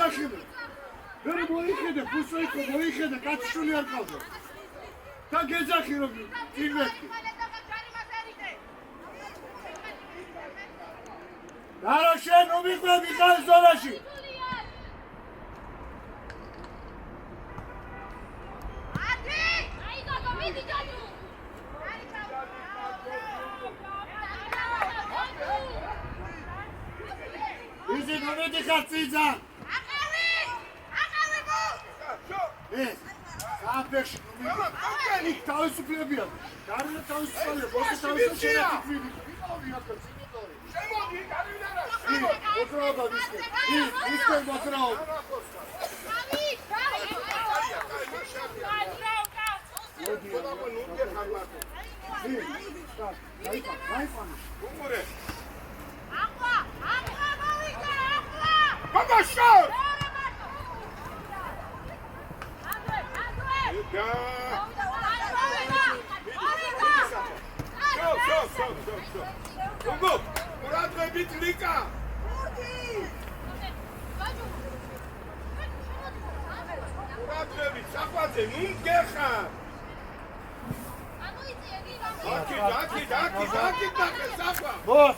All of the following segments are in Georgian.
გეძახილე. ვერ მოიხედე, ფუსოიქო მოიხედე, კაცშვილი არ ყავდა. და გეძახი რომ წინვეთკი. დარო შენ უმიყვები ხარ ზონაში. Isi nomedi katsiza. Aqavi bu. Es. Sapesh nomedi. Ik თავისუფლებია. გარდა თავისუფალია, ბოსი თავისუფალია. შემოდი, გარდა. მოძრაობა ვისკე. ვისკე მოძრაობა. Boss!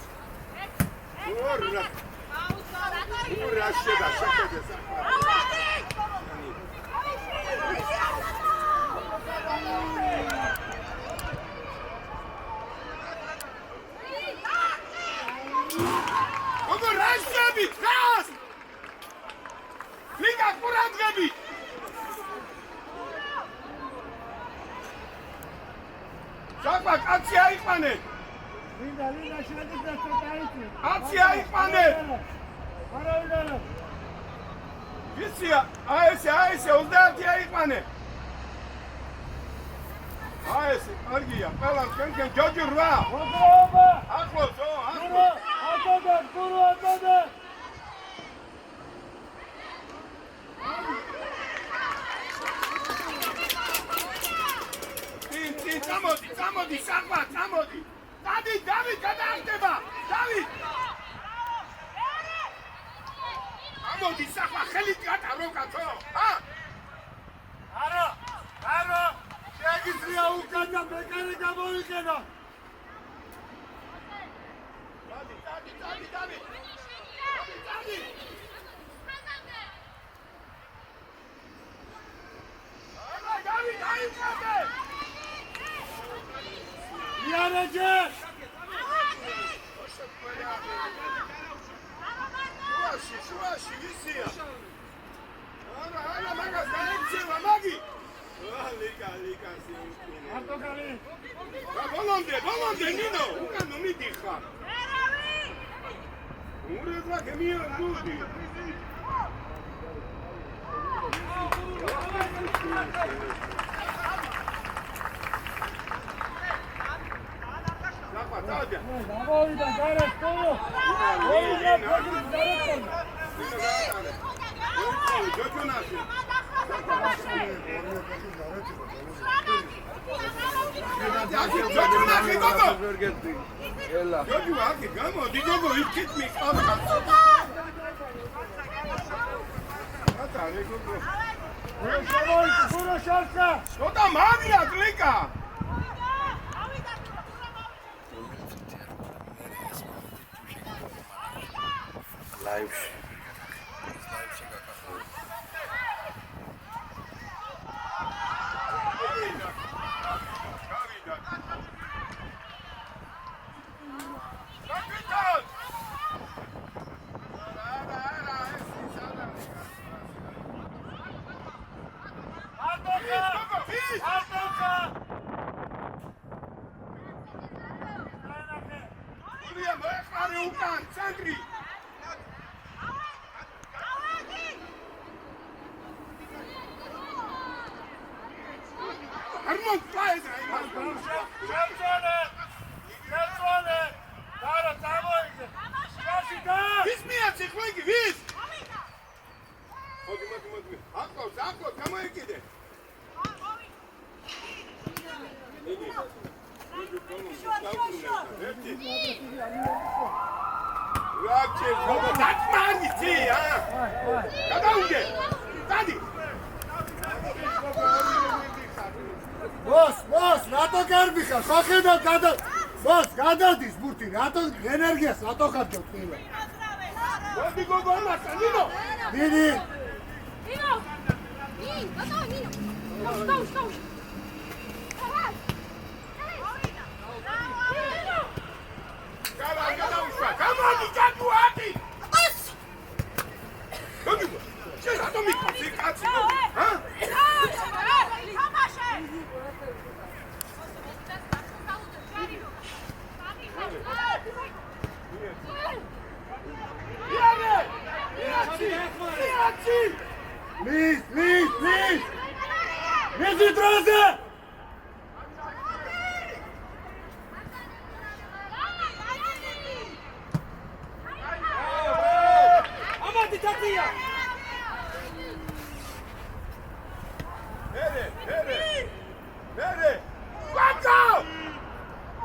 Boss, რატო კარგი ხარ? ხო ხედავ boss, გადადის ბურთი, რატო ენერგიას რატო ხარჯავ ყველა? მოდი გოგო ამასა, ნინო. დიდი. ნინო. Go. Come on, you can't do happy. Just have to make a big catch. Huh? Please. Вези троза! Амади татия! Бери! Гото!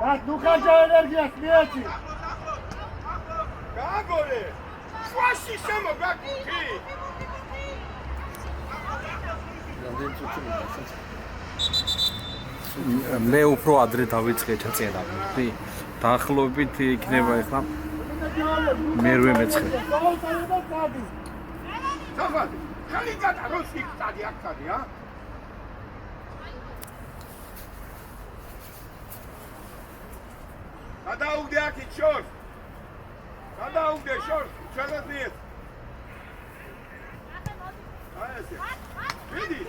Так, ну хаджа энергия смерти! Гагоре! Шваши само гагуки! მე უფრო ადრე დავიწყე ჩაწერა. დაახლოებით იქნება ახლა მერვე მეცხრე. საფად, ხალი გადაროს იქცადი აქცადი, ა? გადაუგდე აქეთ შორს. გადაუგდე შორს, ჩაგადიეთ. აი ესე. ვიდი.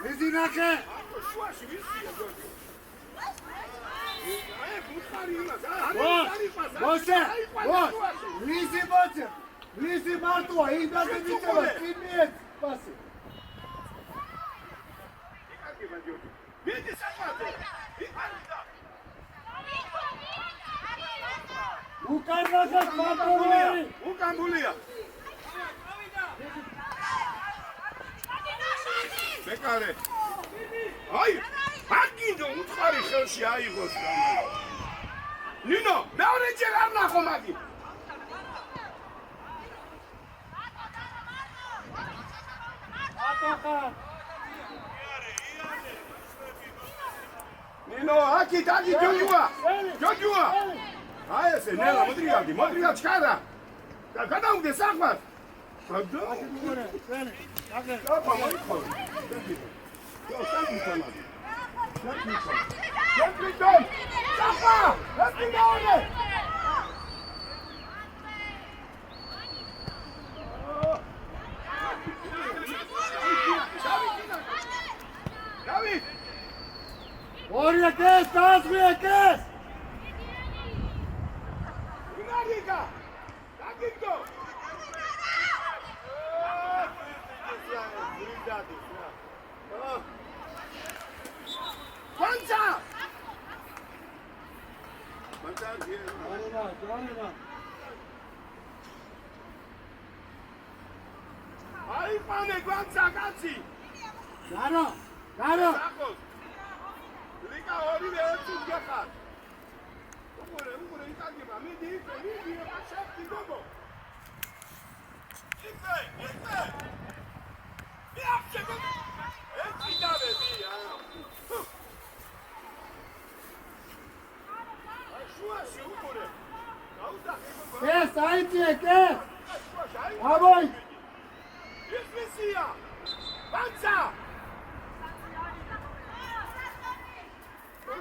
Визинакე. შუაში ვისია გოგი. აი ბუხარი იმას. ვისი მარტოა, იმდანე მიწევა, კიმიეთ პასი. იკაკი ბაჯოგი. ვიდი საქმე. იფარდა. უკანასა მარტოვარი. უკამბულია. მეკარე. აი, აგინდო უთხარი ხელში აიღოს რა. ნინო, მეორე ჯერ არ ნახო მაგი. ატოხა. ნინო, აქეთ ჯოჯუა. აი ესე, ნელა, მოდრიგა ჩქარა. გადაუგდე საქმას. Ai, pane, guanza, cazzi! Garo! Liga ორივე ერთი გახარ. უყურე, იკაგება, მიდი, აშაფი გოგო. იფე! მიახშე გოგო. ერთი დავები, აი, შუაში უყურე. გაუდახე გოგო. ეს აიწიე, აბოი! ეს მისია! ბანცა!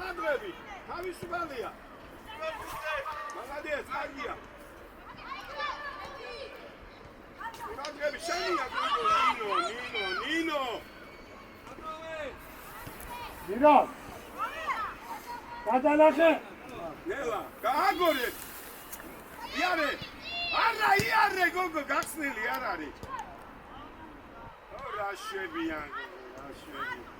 Ladrebi, თავისუფალია. მაგადიეს, კარგია. Ladrebi, შენია ნინო. ნინო. გადალახე. ნელა, გააგორე. იარე, გოგო, გახსნილი არ არის. რა შვებიან, რა შვები.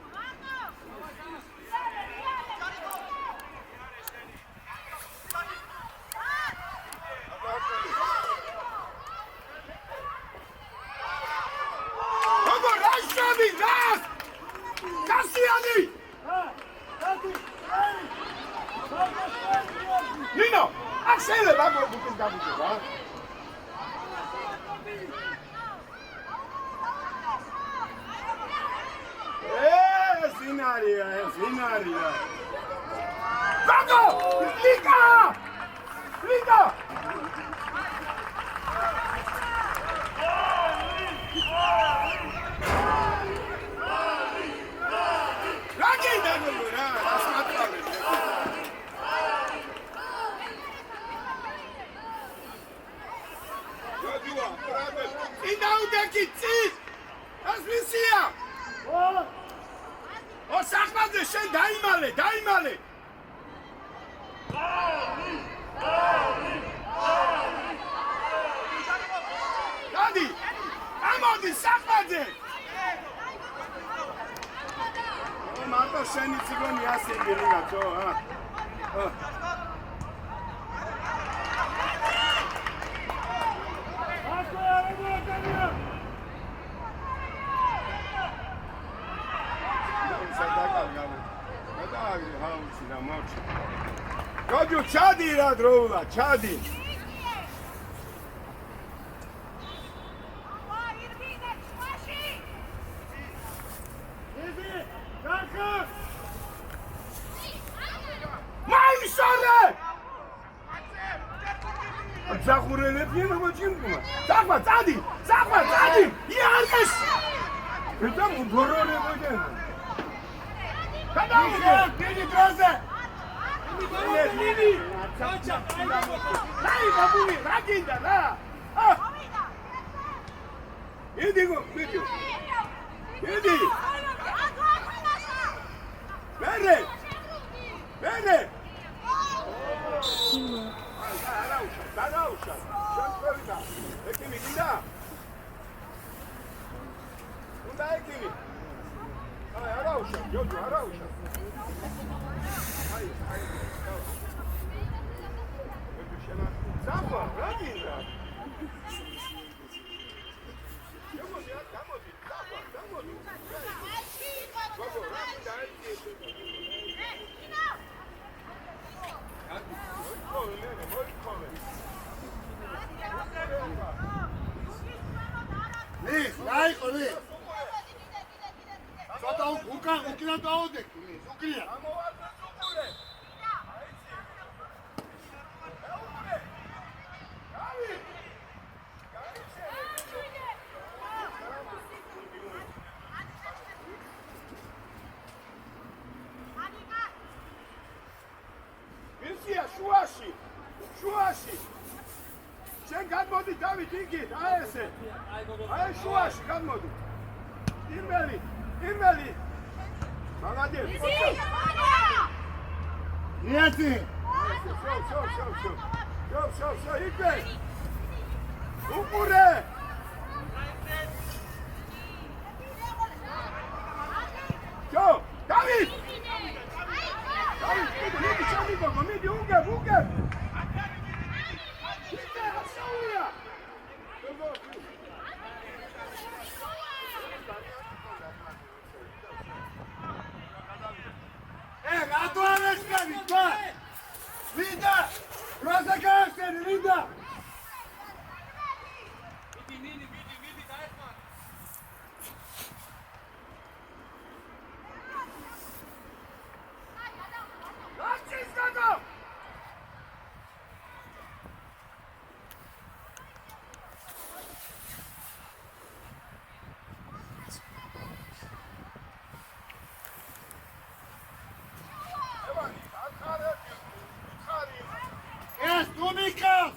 Gogol, Rashami, Ras! Cassiani! ნინო, აქ შეიძლება ბუკის გამიჯობა. Zinarija. Zago! Liga! Ragi da gura, asmatra. Jodua, pravi. Idaude kit. Asmisia. O sakhmadze შენ დაიმალე. გადი. ამოდი საkhmadze. მარტო შენი ციგონი ასები რიგაცო, ა. Rođu, čadi rad rovula, čadi. Majšare! Zahurelep je nama čimkuma. Zahvat, čadi! Jargeš! Eta mu gorore vođeno. Kada uđe? Vidi proze! Vidi! Daj babuni, raginda, da! Idi go, vidi! Bere! Darauša! Šan ekimi, gida! Unda ekimi! Arauša, Jođu, Arauša! Zapla, raginda! Damodi! Gogo, raginda, Lis, lajko, Lis! Sada ukina da ode, Lis, ukina! Milsija, šuaši! Šen gadmodi David Ingid, aje se! Aje šuaši, gadmodi! Irmeli! Молодец! Нету! Все, играй! Упуре! Все, Давид! Иди, Угер! Иди, Асауя! Рато Алешкави, това! Лида! Розакашен, Лида! Види, Дайсман! Лачиското! Думикас!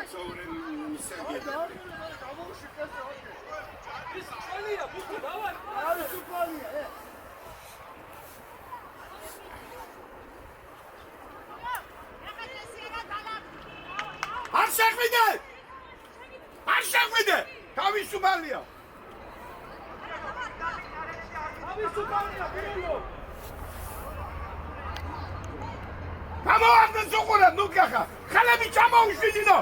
არ შეხვიდე! არ შეხვიდე! თავისუფალია! თავისუფალია, ბილო! გამოახდენ ზუყურად, ნუ გახა! ხალები ჩამოუშვიდინო!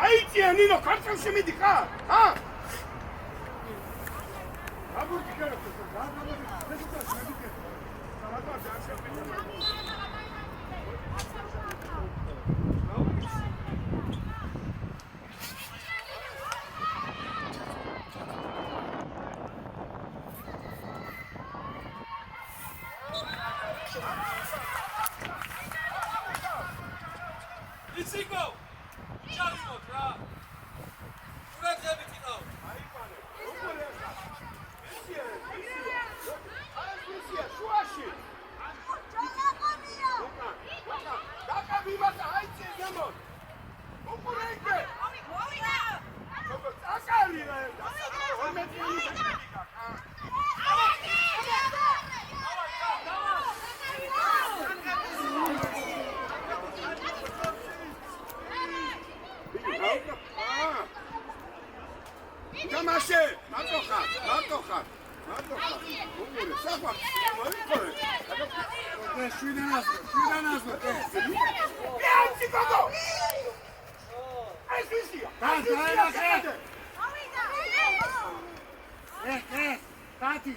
აიწია ნინო ქართულში მიდი ხარ? ჰა? აბურთი ქართულში Იციგო! ჩავიმოთ რა! ყურადღებით იყავ! აიფანე! როგორ ახლა? მისია, შუაში! ჩაკაპია! დაკაბიმასა, აიცი ზემოთ! როგორ ეკე? მოვიდა! როგორ აკარი რა? Tamaşe, matoxa. Umure, safa, moikore. Şuidanazlı. Pianci gogo. Esisia. Tati.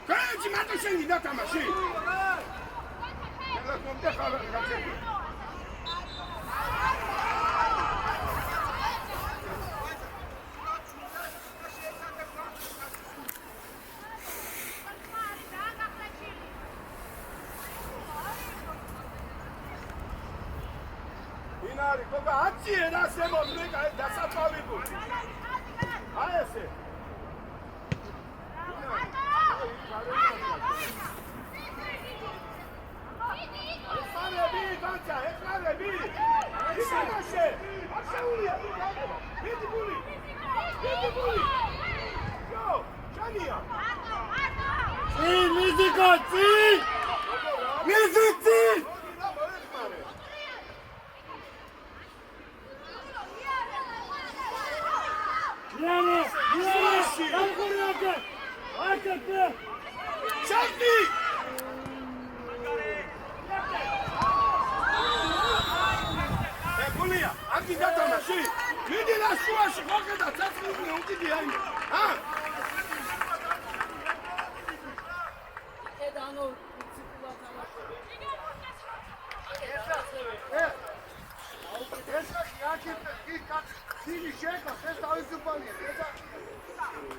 Kayıcı matoşeni da tamaşe. Telefonda kalan kaçırdı. Inari, koga atsiye da se modne da sapavi bu. Ayese. Ekrane bir. Dikanaşe. Aşağıya. Vidi buli. Yo, Çaniya. Müzik. Yani. Hakikaten. Çakti. Bulya, aki data mashi. Vidi la shuashi, koke da tsatsi ni ukidi yani. Ha? Edano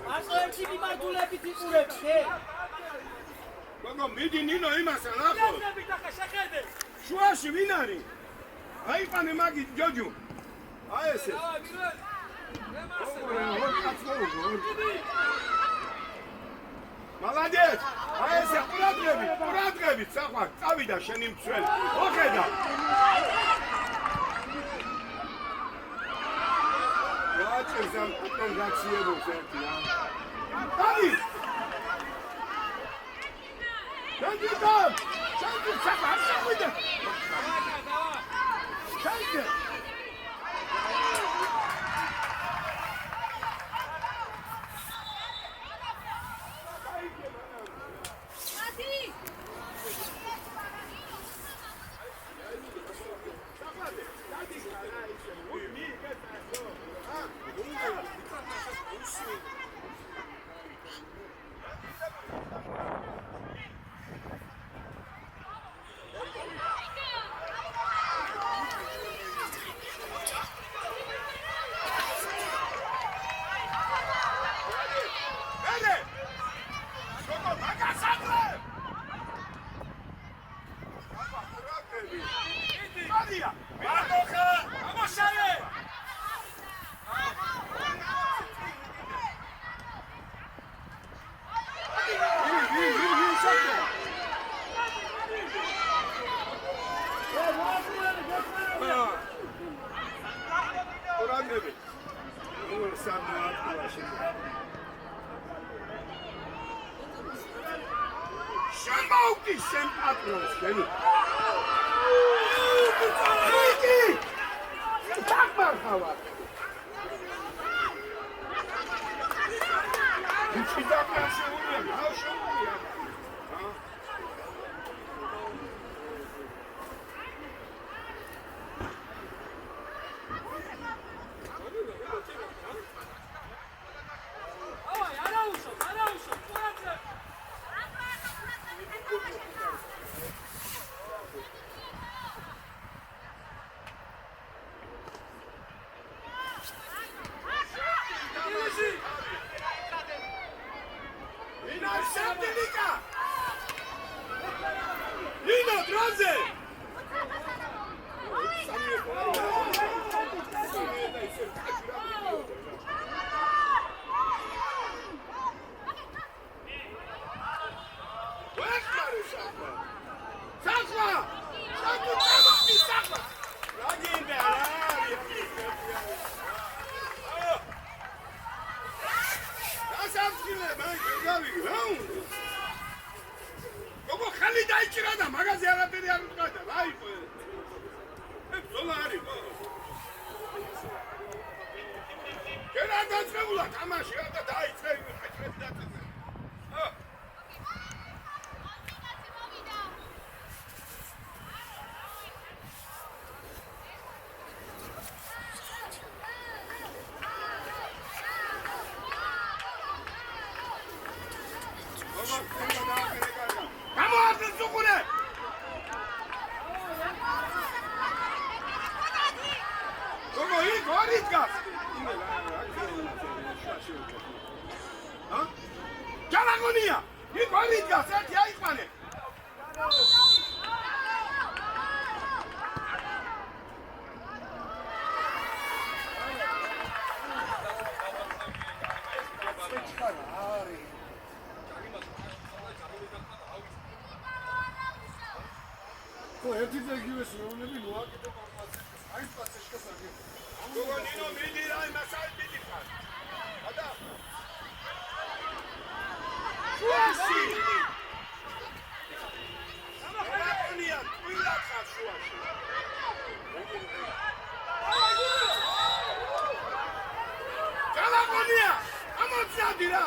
ასოებში მიმართულებით იყურებს, გოგო, მიდი ნინო იმასა ნახო. შუაში ვინ არის? აიყანე მაგი ჯოჯუ. აი ესე. მალადეთ. აი ესე ყურადღებით, საყვარ, წავიდა შენი მცველი. ოხედა. Raczej potem zaczniemy serki, ja. Dawid! Będzie tam! Siądźcie, czekaj, siądźcie! Siądźcie! შემოუგი შენ პატრონს შენი დაგმარხავა ինչი დაგმარხავა რა შეუულია ერთი ძეგივეს რომლები მოაკეთო პარპაცებს აი პაცეშკას აგე გოგონინო მიდი რა მასალ მიდი ხარ ადა შუაში სამახანია თულა ხარ შუაში გალაგონია ამოწადი რა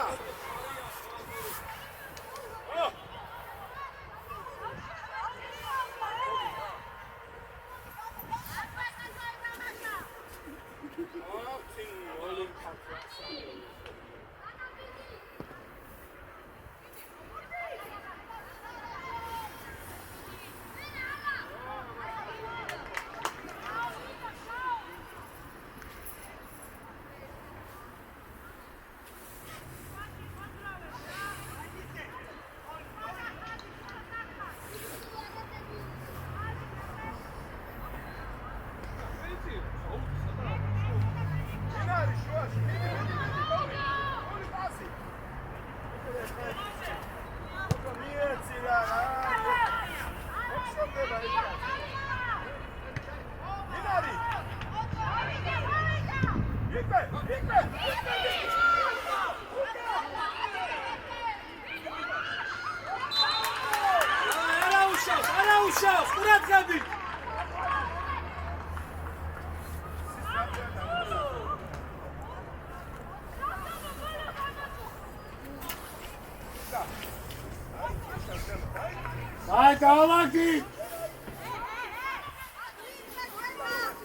Hai, davaki!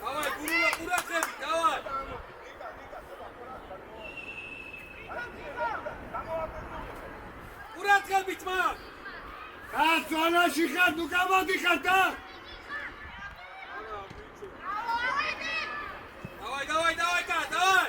Давай, Гурула, урахები, давай! урахებით მაგ! კაცონაში ხარ, ნუ გამოდიხარ და! Давай, давай, давай, давай! Давай!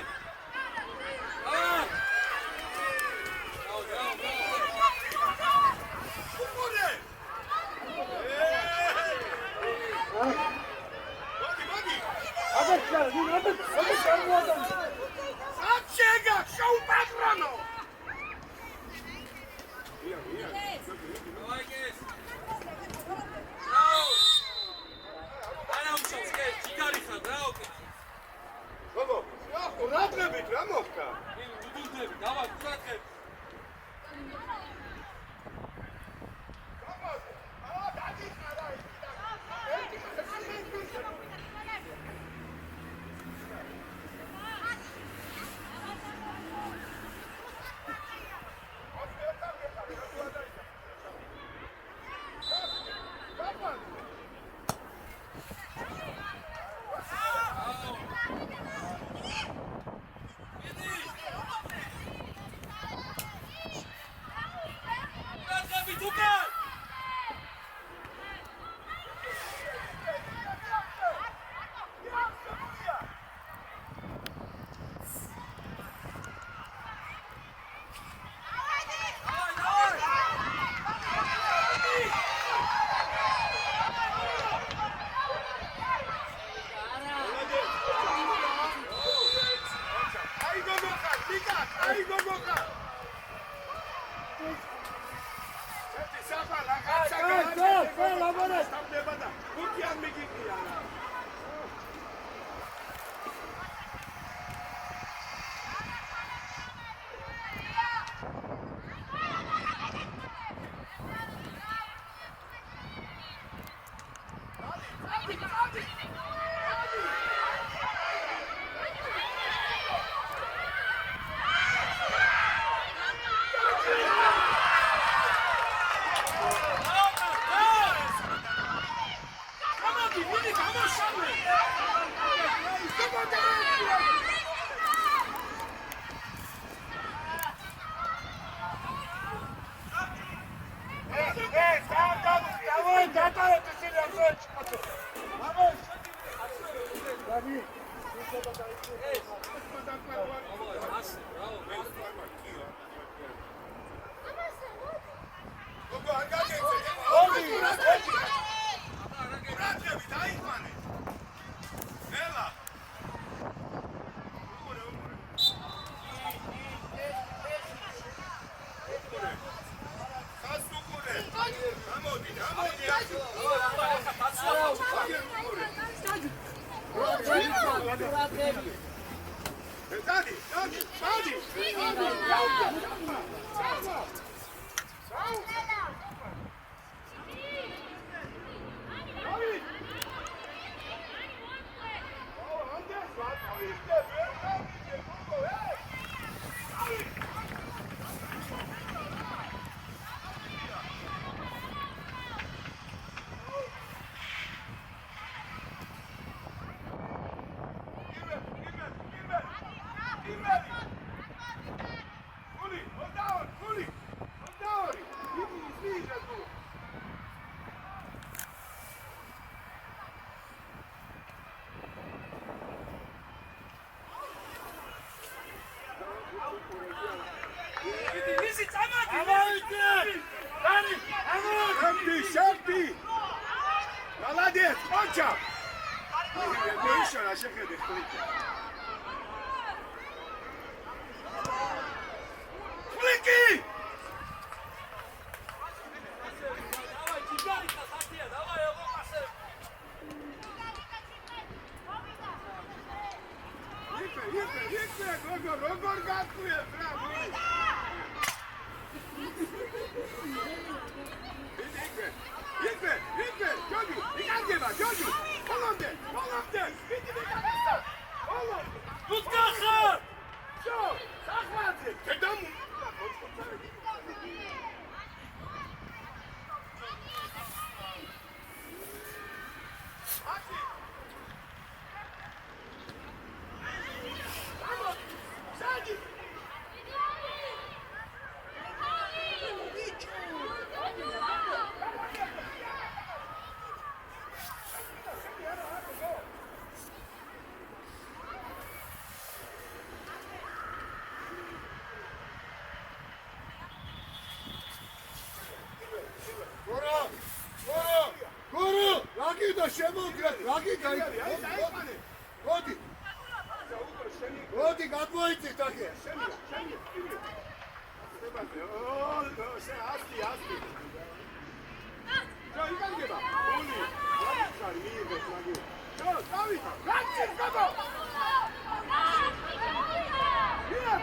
Chega, show patrono! Давай, Гес! Браво! Არა უშავს, გეს, ჯიგარი ხარ, ბრავო! გოგო, რა დუდუნდებით რა მოხდა? დუდუნდები, დავაი, ყურადღებით.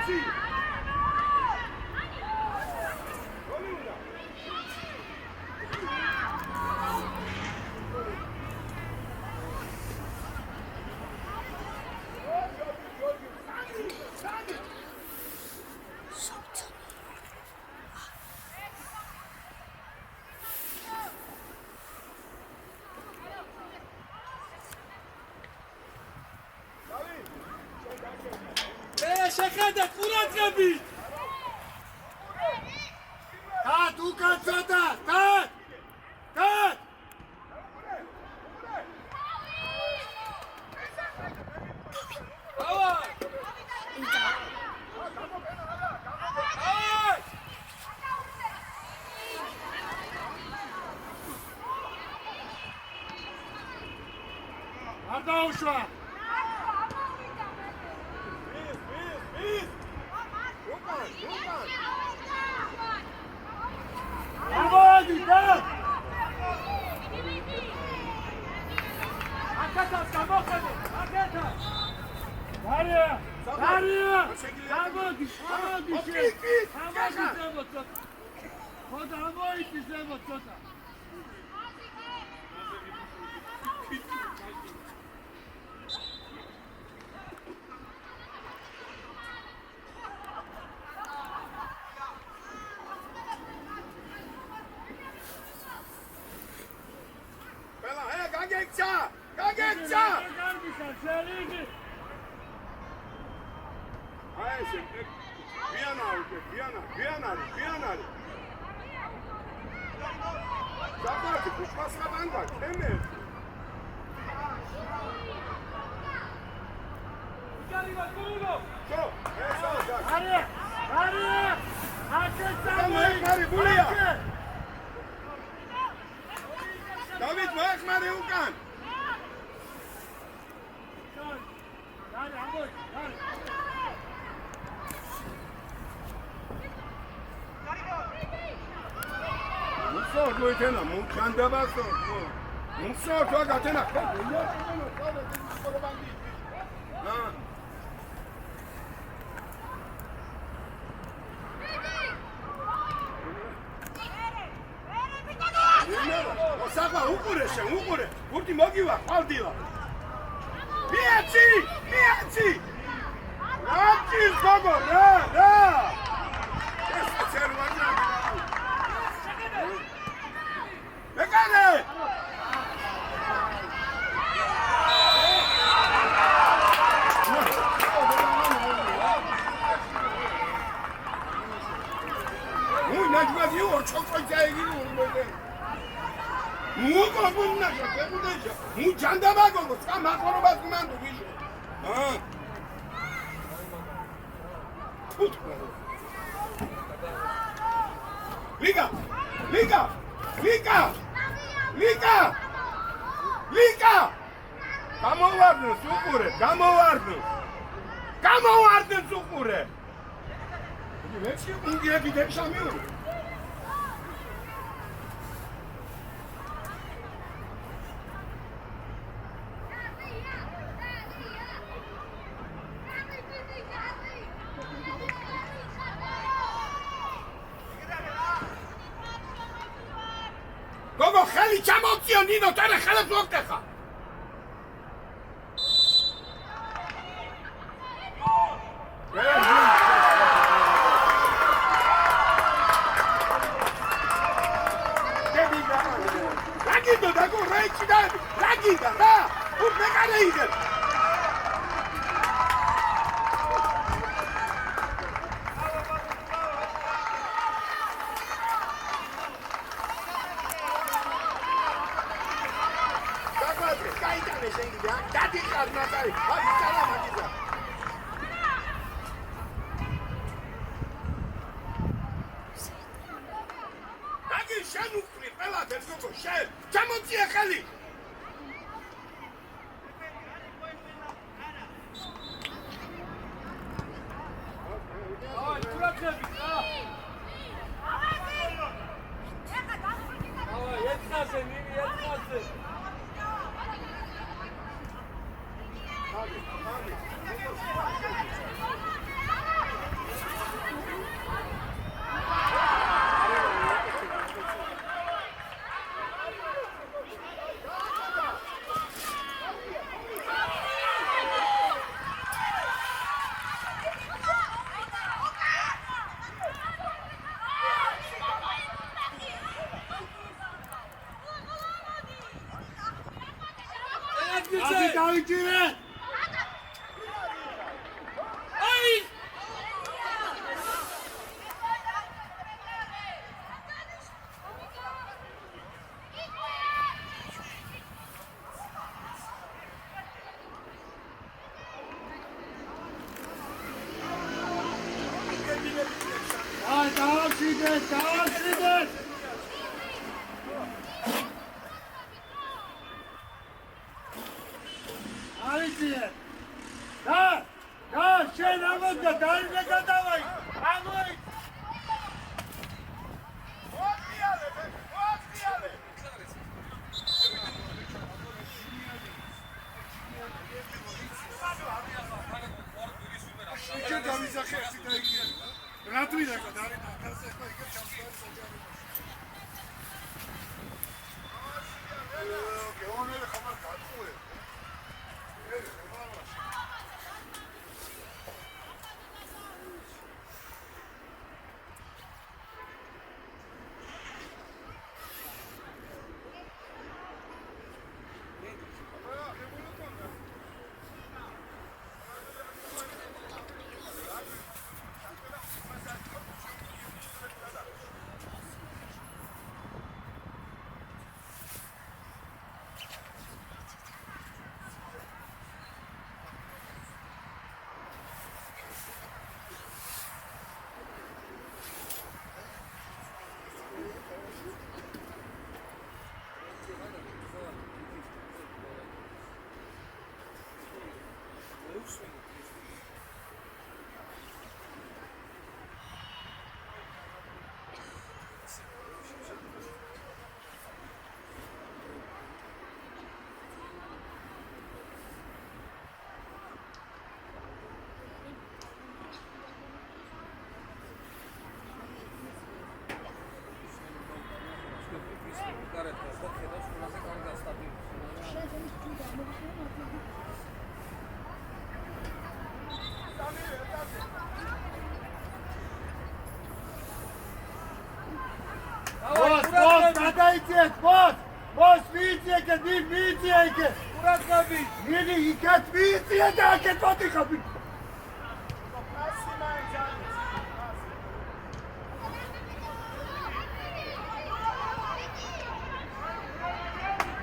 Pieci! შეხედეთ ყურადღები Tāt, ukან ცოტა, tāt! Tāt! დავაი დავაი არ დაუშვა! Აბადი, და! აკეთებს, გამოხედე, აკეთებს! დარია! დარია! გამოდი, გამოდი შე! გამოდი ზემო ცოტა! ხოდა ამოიწი ზემო ცოტა! გაგეცა! გარბისა, შერიგი! აი ესე, ვიანარი! დაბადი, ფუშკასა ბანდა, თემე! იგარიმა გულო ჩო, ესა და! Arya! აკეცა! მოეხმარი, გულია! დავით, მოეხმარი უკან! Dale, amor, dale. Musor goitena, mukandabasо. Musor gogatena. Osaka, ukure. Urti mogiva, qaldiva. Pieci! Rati, gogo, da! Esa cervana. Pegale! Muy najmadi o çok acayip oldu. Mugo bunlar ya, bebudeja. Mu jandaba gogo, sama korobas mando bicho. Ah. Tut. Liga! Გამოვარდნ სუყურე. ვეცი უნგიაკი დეშამიო. გოგო ხელი ჩამოწიო ნინო, წერე ხელებს მოგტეხა. Lagindо dago reichi da, laginda da, ur megale ide. Dago kaitane sengi da, dadi karnatari, hadi salama diza. Shanu free, pela, let's go, share. Chamontia Khali. დაიჭირე! აი! აი, დაავშიდეთ! არიციან! და, შენ ამოდგა, დაიმე გადავაი! ამოი! შენ გამიზახე ერთი დაიგია. რატვირა გადარი და ასე ხო იქ ჩამწვარი საჯარი. გეონელი ხომარ გაწუე. Boss, მიიწიე, მიიწიე იქე. ყურად გაბი. მიდი იქეთ მიიწიე და აქეთ მოდიხები.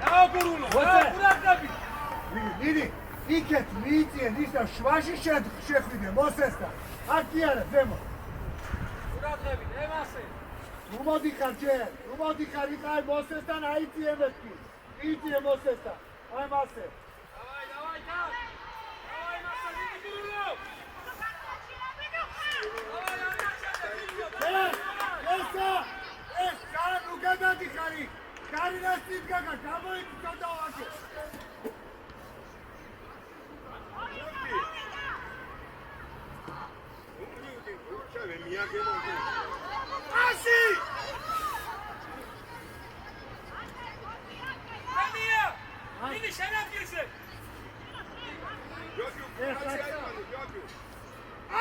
დააგურულო. ყურად გაბი. მიდი იქეთ მიიწიე ისა შვაში შეხვიდე მოსესთან. აქ არა ზემო. ყურად გაბი, ემასე. მოდიხარ ჯერ, მოდიხარ იქ აი მოსესთან აიწიე მეთქი. მიიწიე მოსესთან. აი მასე. დავაი, დავაი, დავაი. დავაი მასე, მიიგურულო. ეს კარ უკადადიხარი. კარინას წინგაგა გამოიწოდა აქე. Asi! Amia! Ini şereflisi.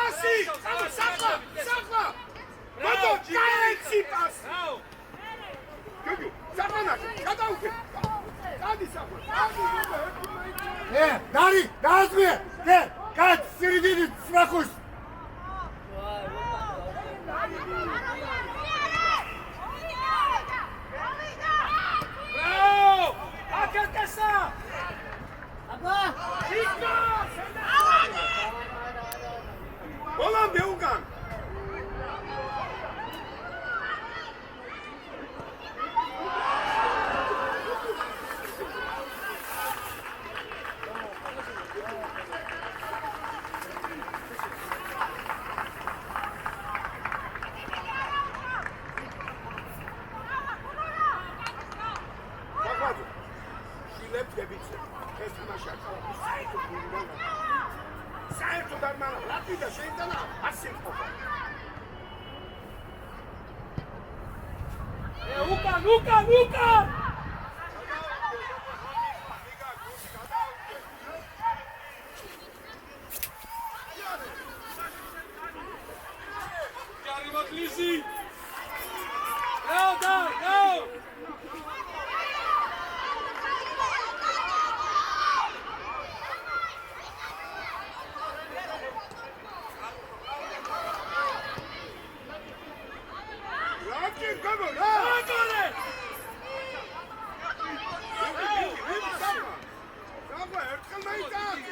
Asi! Sakla! Sakla! Bado, karenci pas! Gökü, sakla! Kadavke! Hadi sakla! Dari, nazmi! Gel, kaç, середине срахусь! Bravo! Akakasa! Aba! Ika! Olan Beugan! Luca! Lisi! Go, go! გოგო რა აგორე გოგო ერთხელ მეიტანე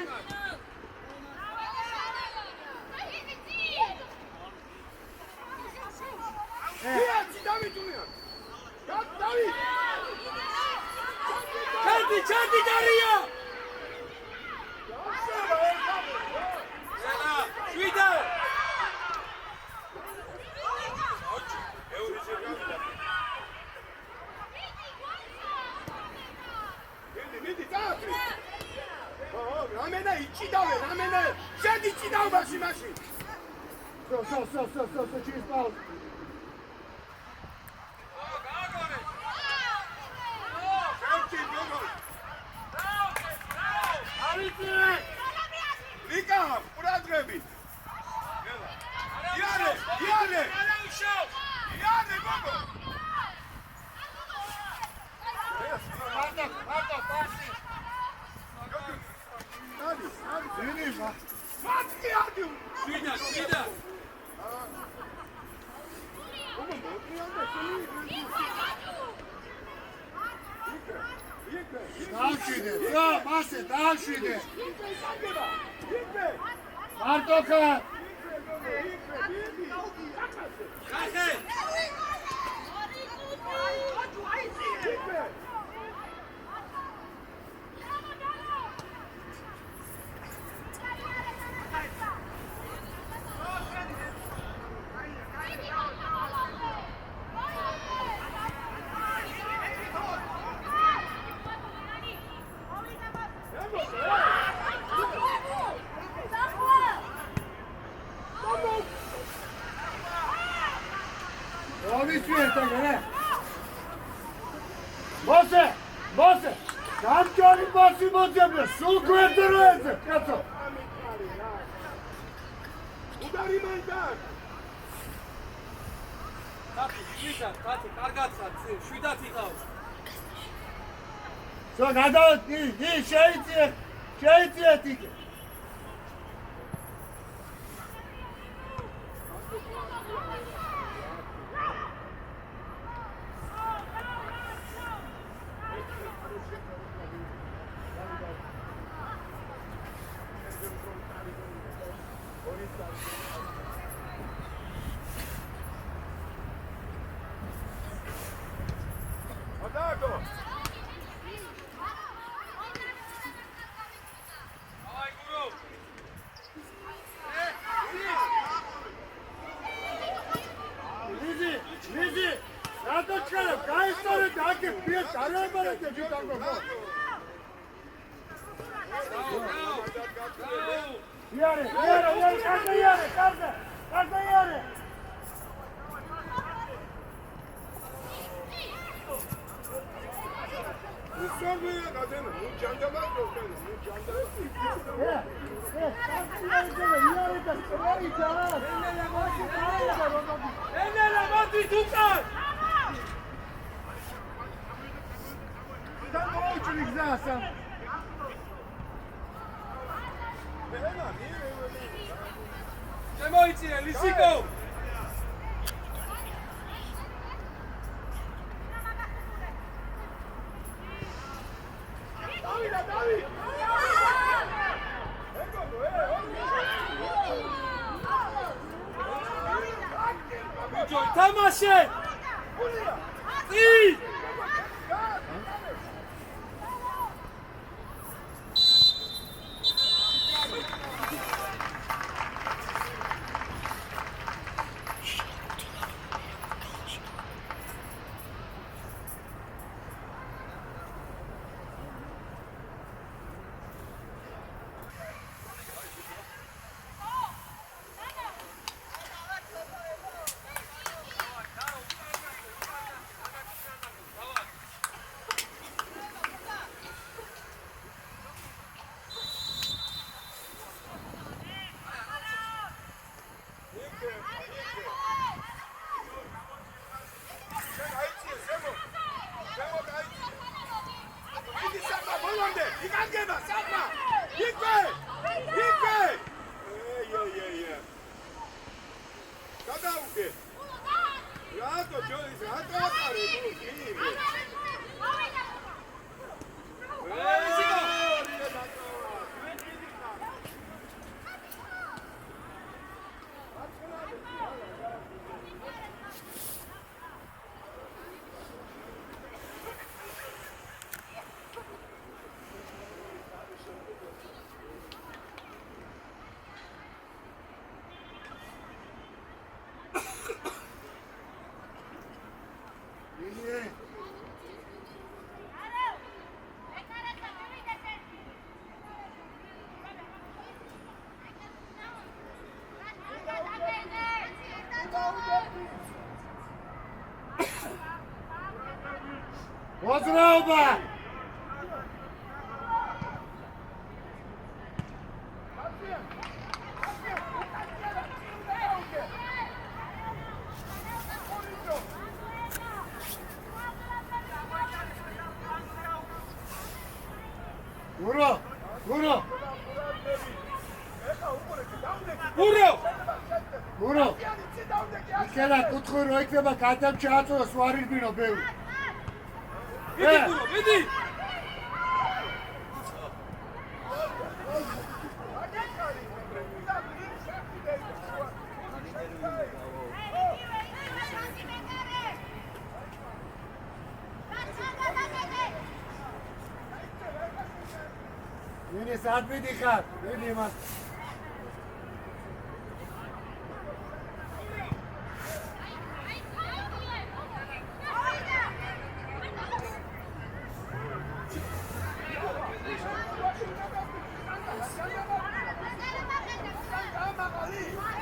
Давид, Давид, Давид! ჩანდი დარია შვიდა მიდი დააფრი რამენა იჭიდავე რამენა შედი ჭიდავ მაშინ სო ჩიზბალ Lika, ურადღები. იარე, იარე. იარე, გოგო. მარტო, პასი. ადი, ვინება. მარტი ადი. შვიდა გოგო, მოიანდე, შენი. დავშვიდე, რა, მასე დავშვიდე. მარტოქა. ხახე Მოსე, გამჭოლი მოსი მოძებნე, სულ გვერდზე რო ეძებ, კაცო. უდარი მანდან. კაცი, კარგად ხარ, შვიდათ იყავს. სო გადავთ, შეიწიეთ იქ. Lizi, რატო ჩქარებ? გაისწორე და აქ პირ დარემარებდა ჯიტანგო. იარე, კარგა. ისორია გადანა, ნუ ჯანდამაგო, ნუ ჯანდამაგო. ენელა მოდი თუკან და მოიჭრი გზასა. შემოიწირე ლისიკო დავით თამაშე წი რატო ჯოის რატო ატარე თუ კი მოძრაობა გურო იქნება კუთხე რო იქნება გადამ ჩააწოს ვარირბინო ბევრი მიდი მინი სად მიდიხარ? მიდი მას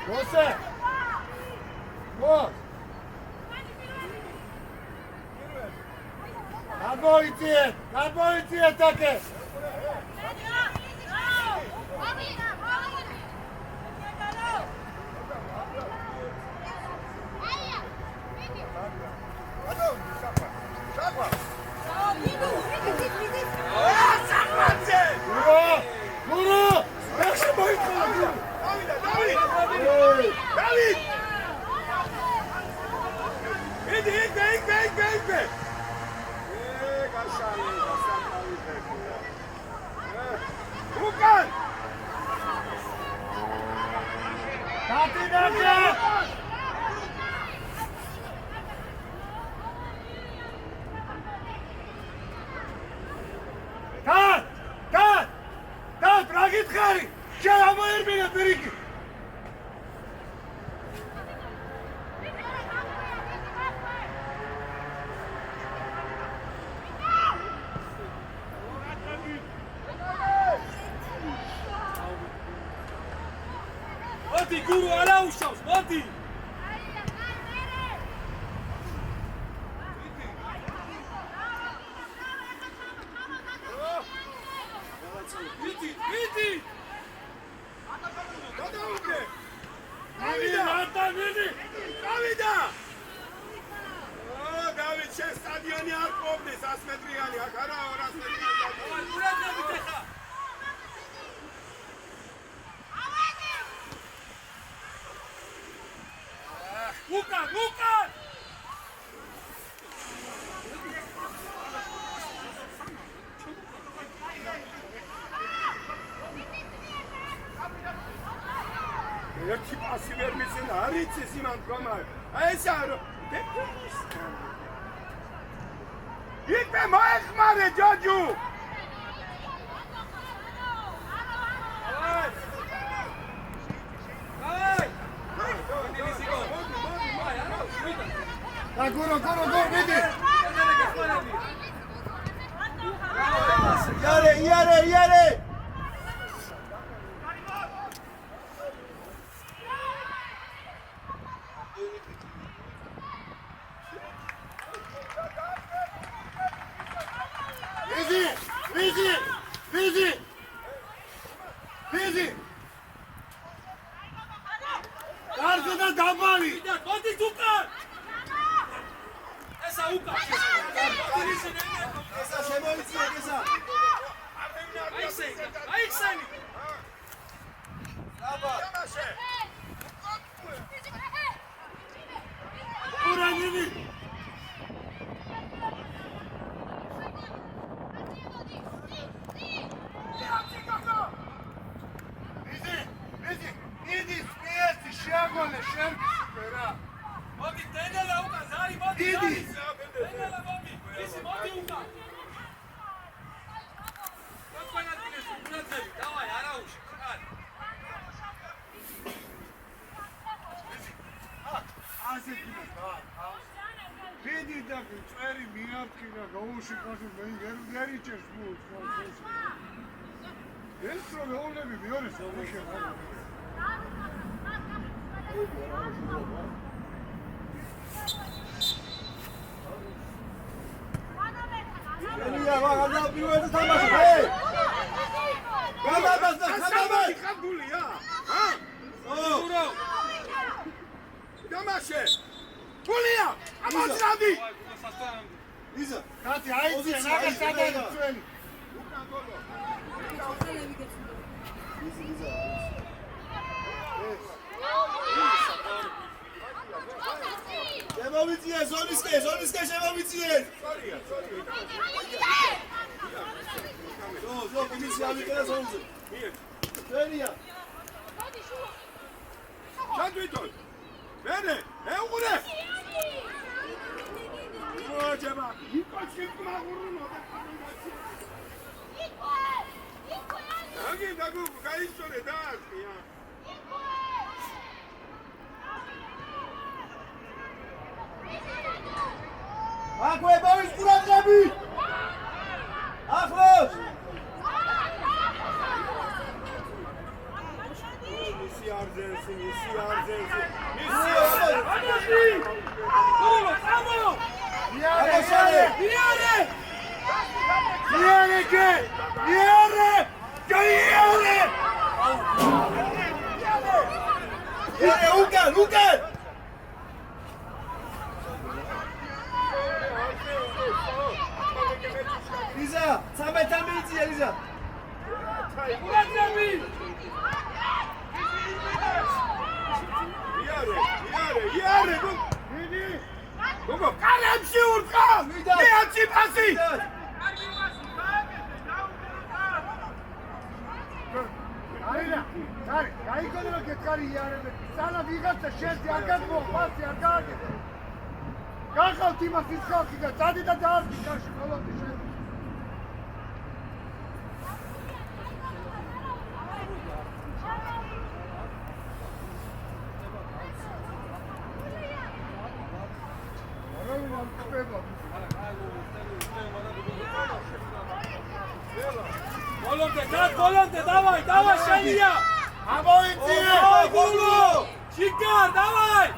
მოსე მოს გამოიწიეთ აკე მოდი გურო არა უშავს მოდი მიდი გადაუგე გავიდა დავით შენ სტადიონი არ ყოფნის 100 მეტრიანი აქ არა 200 მეტრიანი ყურადღებით ეხა უკან ერთი პასი ვერ მიცემა არ იცის იმან გომარ აი ეს არო იქ მოეხმარე ჯოჯუ გურო მიდი იარე ვიზი კარგო და დაბალი მოდი უკან ესა უკან ესა შემოიწია ესა აიქსენი ურანი დიდი დიდი სპიესი შეაგონე შენს რა მოდი დენელა უკან ზარი მოდი დიდი დენელა მოდი ისი მოდი უკან მოყვანადგინეს უნაძები დავაი არაუში ხარ ასე კიდე დიდი და წვერი მიართკინა გაუშიკოს მე გერიჩეს მოს ეს რომ ეულები მეორე სამშე ელია ვაღადა პირველი თამაში ჰე გადაბასდა ხადაბა ხაგულია ჰა ო დამაშე გულია ამოძრავდი იზა კაცი აიწე ნაგა სადარი წველი შემოვიწიე ზონისკე შემოვიწიე ზო კომისია ავიღე ზონზე ელია შადვითონ მერე ეუღურე მოაჯება იკოჩი მაგურუნო აგი დაგუ გაიშორე დაასკია აკვე ბავის ყურადღები ახლოს მისი არძენსი ამოში გულო წამო აგაშალე იარე უკან იზა 13 მიიწია იზა უნაძები იარე დიდი გოგო კარებში ურტყა მე აცი ფასი აინა აი გაიგონე რომ გეცარი იარები სალა ვიღაცა შენზე არ გაგმო ფასი არ გააგებო გახავთ იმას ის ხალხი და წადი და დაარგი კარში ხოლმე შენ ბოლონდე დავაი შენია ამოიწიე გულო შიკარ დავაი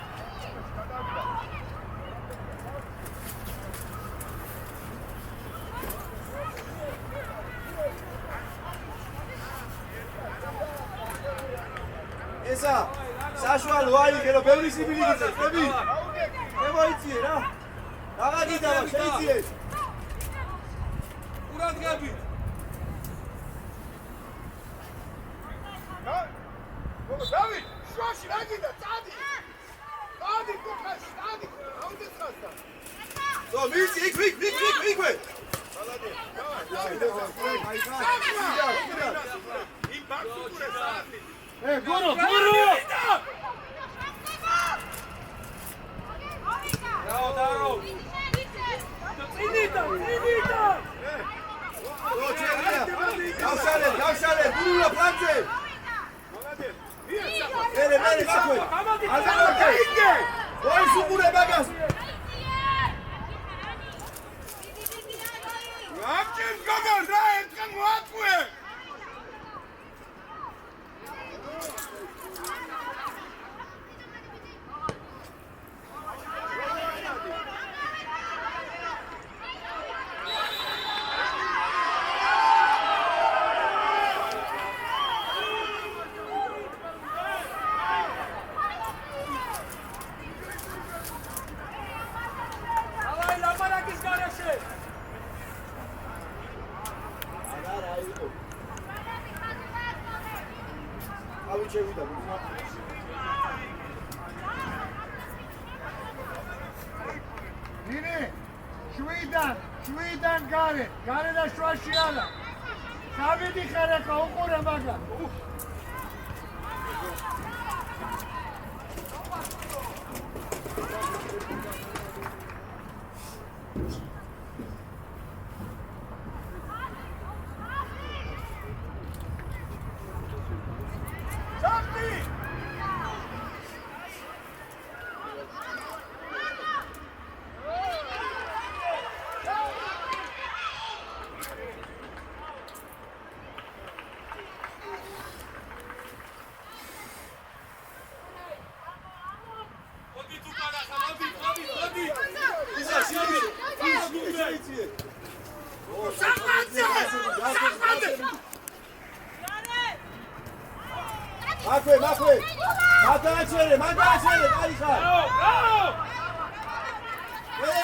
ესა საშუალო აიღე რომ ბევრი სიბილი გიწევს ხები შემოიწიე რა რაღაცი დავა შეიწიე ყურადღებით გოგო დავით შუაში რა გიდა წადი კუხაში წადი აუდეს ხასდა ზო მიცი იქვე იმ ბაქს წადი გურო დაო წინიდა ზო ჩერია გავშალე გურულა ფლანზე მერე საქვე გამოდიდე ვაი სუყურე ბაგას აბჭენ გოგო რა ერთხელ მოაკვე ავიჩევიდა შვიდან გარე და შვაში არა სამედი ხარაკა უყურე მაგა მაქვე მაგაჩერე კაი ხარ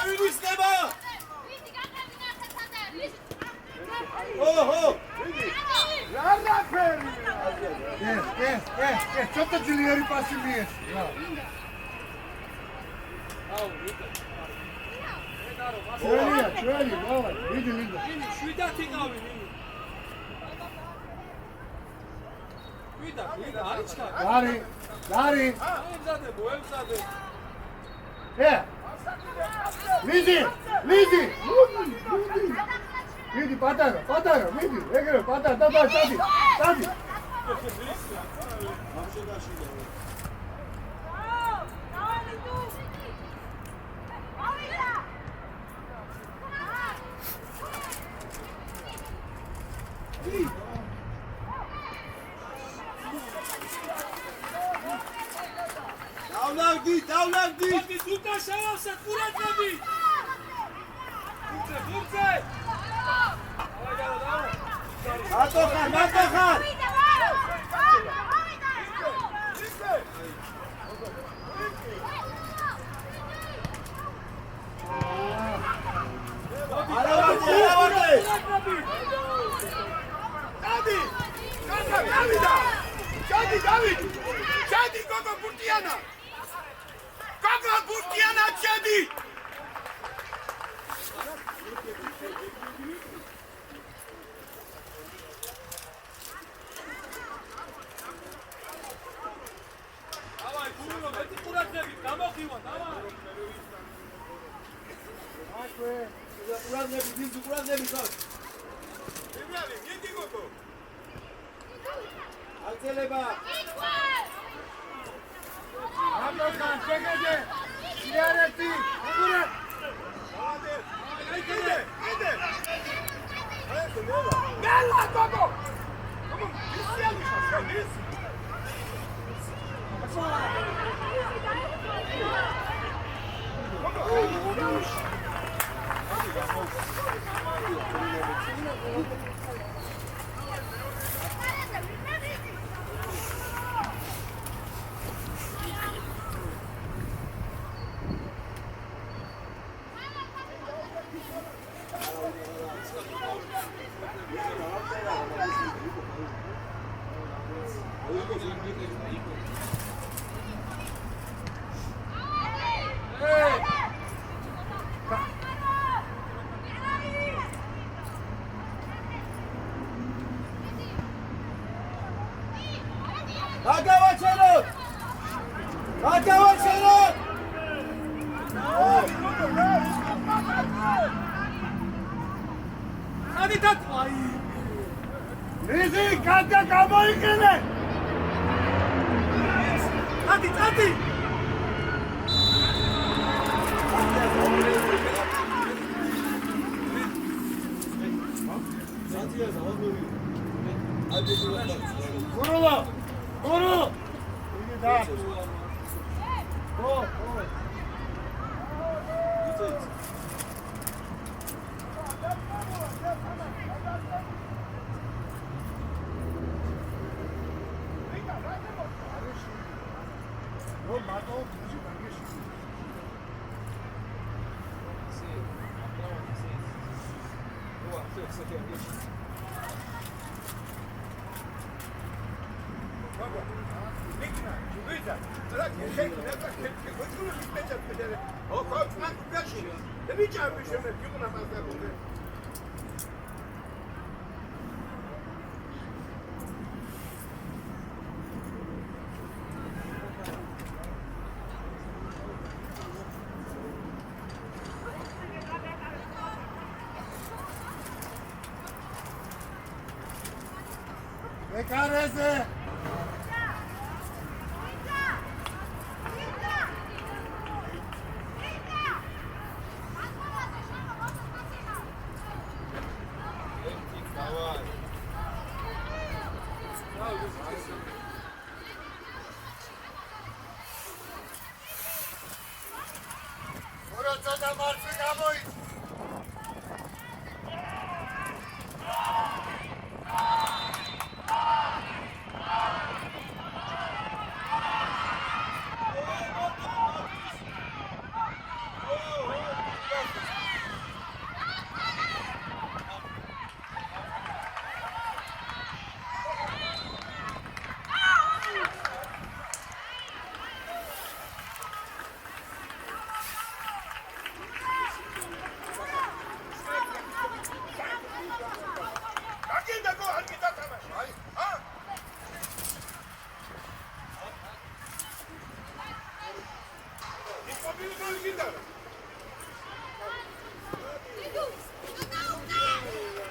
ვინისნება ოჰო რანაფერი ცოტა ძლიერი პასი მიეს ჩვენი მოვა ვიდი შვიდათ იყავი ვიდა არის ხარ გარი მოემზადე ვიდი პატარა ვიდი ეგრე პატარა და წადი დავლავდი თუკა შევავსე ყურადღები ფურცე მარტო ხარ ჩადი გოგო ბურტიანა ჩადი დავაი გულო მეტი ყურადღები გამოხივა დავაი ყურადღები ხარ იმრალი მიდი გოგო აცელება აბოხან შეგეძე სიარეთი უყურე იდე მელა გოგო ისიანი ხარ აგავაჩერო ადითად აი რიზი გადა გამოიყენე ადი გურო იგი და Vita, será que gente, né? Vou te explicar, ó, qual é o ბიჭები შემდეგ იყუნა მასდაბოზე. ეკარეზე ცოტა მარცხი გამოიწ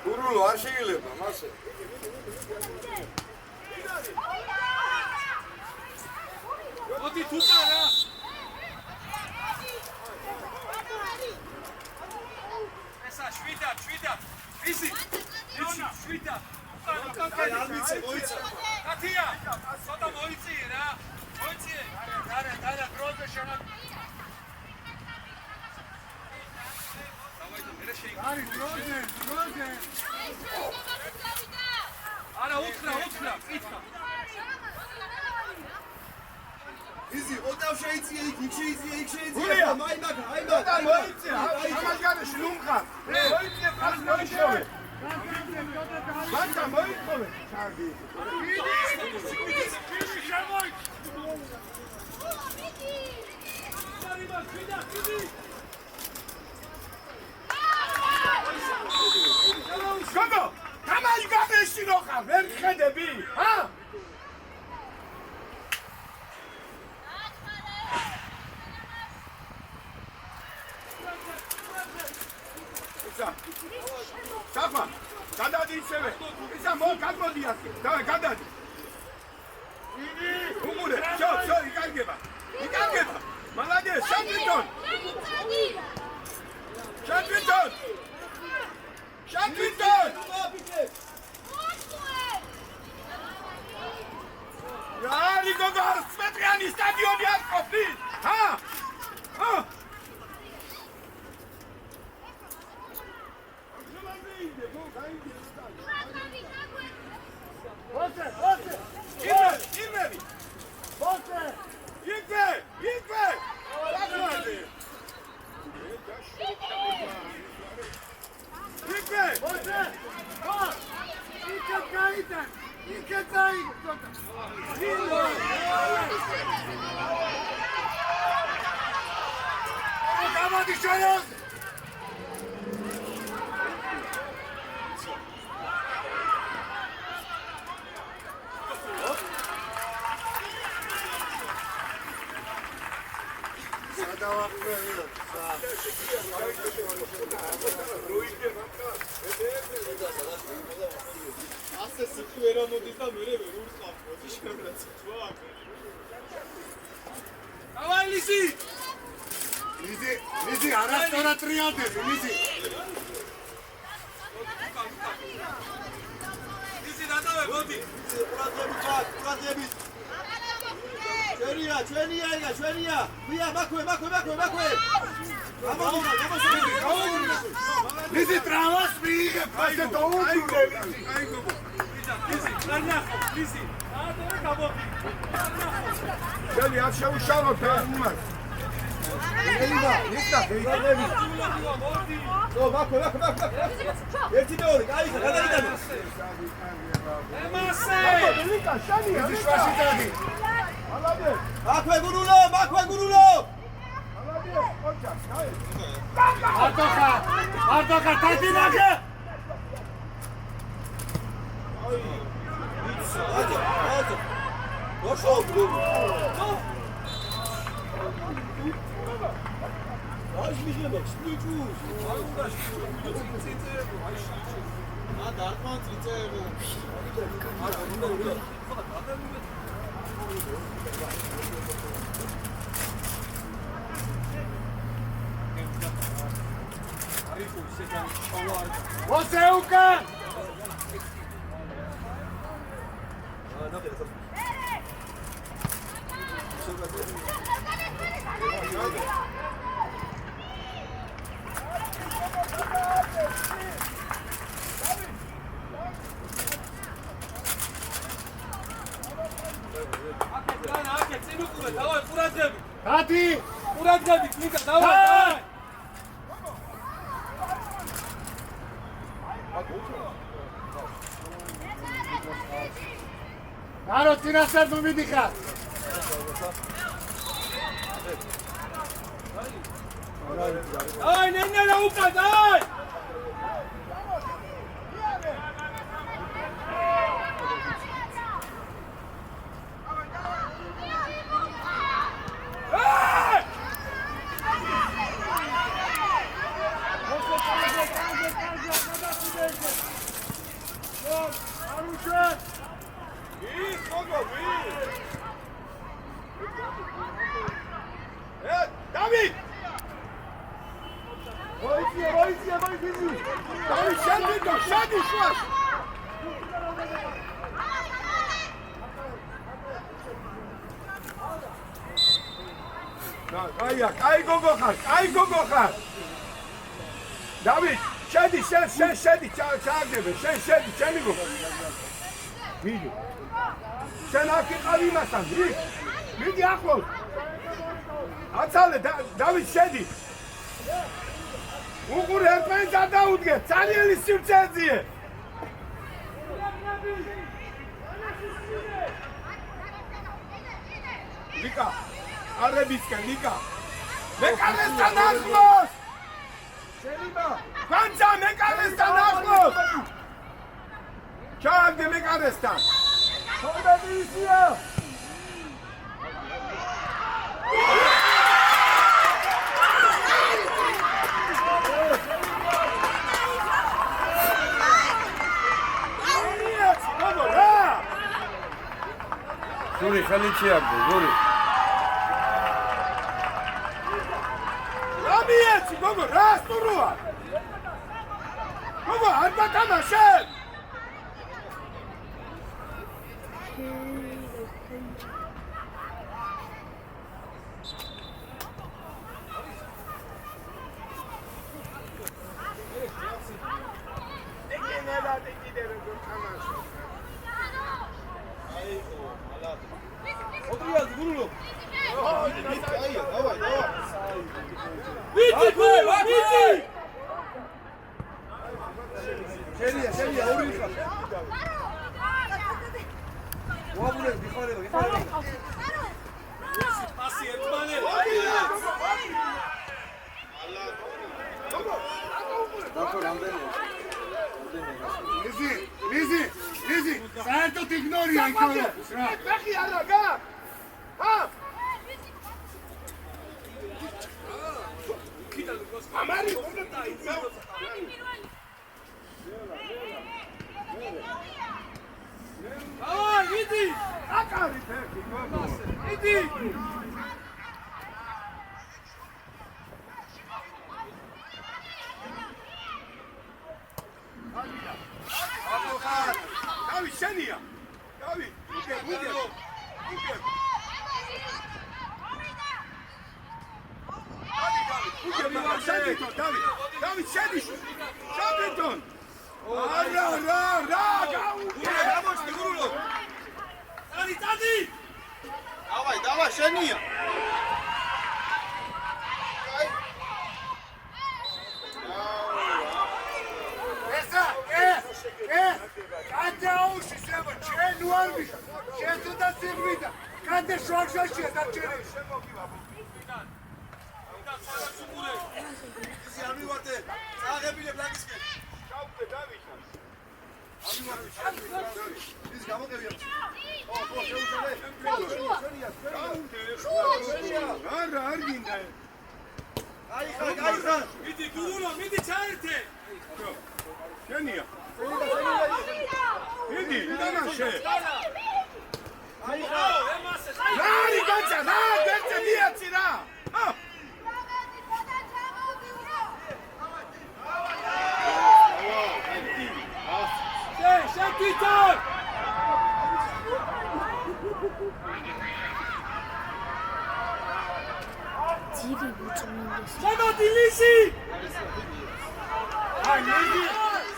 გურულო არ შეიძლება მასე მოდი თუკა რა ესა შვიდა ისი შვიდა არ ვიცი მოიცა კათია ცოტა მოიწიე რა მოიწიე და დროზე შენა არის დროზე არა უთხრა კითხა იზი ოდავ შეიწია იქ შეიწია მაიმაგა და მოიწია ამაგარეში ნუმხა მოიწია ხალხ მოიშოვე ბანკა მოიწოვე ჩარგი გოგო თამაში გაბეშინო ხარ ვერ ხედები ჰა საფა გადადი ისევე ისა მოგადმოდი ასე დავე გადადი უმურე შო იკარგება მალადე შანტვიტონ რალი გოგო სპეტრიანი სტადიონი არ ყოფილი ჰა Irmeli! ბოზე იკვე! დაგმარდი! იკვე! ბოზე იქე გაიდა გამოდი შენოს ასე სიტყვი ვერ ამოდის და მე ვერ ურწყავ მოდი შემრაც თქვა დავაი ლისი ლიზი არასწორად ტრიალდები ლიზი დადავე მოდი ყურადღებით ჩვენია ვია მაქვე ლიზი ტრალას მიიღებ ასე დაუბრუნდები ლისი ადორე გამოდი შენი არ შეუშალოთ იმას მაქვე ერთი მეორე კაი გადაიდანო ემასე ლიზი შვაში დადი მაქვე გურულო ალადე ოჯახ კაი მარტო ხარ თათი ნახე você o cara Tati! Uradgabi, Nika, давай! Народ, ти на седмо видиха! Давай, не наука, давай! David! David, ședi șoaș! Ai gogohar! David, ședi, ce agdebe, ședi, ce nigu? Vidi. Sen aki qavimasan, vidi ახლოს. აცალე, David, ședi. უყურე ერთხელ გადაუდგე, ძალიან სივრცეზე. Nika, არებისკენ, Nika. მეკარესთან ახლოს. შეიძლება. განცა მეკარესთან ახლოს. ჩააგდე მეკარესთან. ხომბები ისია. ზური ხელიჩი აგდო, ზური. რამიეცი, გოგო, რა სტუროა? გოგო, არ დათამაშე! Lizi, საერთოდ იგნორია იქოლოს რა. ფეხი არა გა. ჰა? ამარი უნდა იწევ. Давай, иди! აკარი ფეხი გოგო. Иди! David, შენია. David, უგებ. David, შენი. შაბეთონ. რა, გამოჩდი გურულო. Წადი! Давай, შენია. კადაუში ზემო ჩვენ ვარ ვიხარ შენ თუ და სიღვიდა კადე შორშაშია დაჭერილი Იდან, სარასუყურე. იზი არ მივარდე. წაღებინებ ლაგისკენ. ჩავდე დავიხარ. არ მივარდე. ის გამოყევია. ო, შეუძლე. არა, არ გინდა. აიხარ. მიდი გურულო, მიდი ჩაერთე. შენია. მიდი, დამაშე. აიხარ. ემასე, რა არის გაცა? რა, დერწე მიაცი რა. შენ თვითონ. ძირი უწმინდეს. შემოდი ლისი. აი მიდი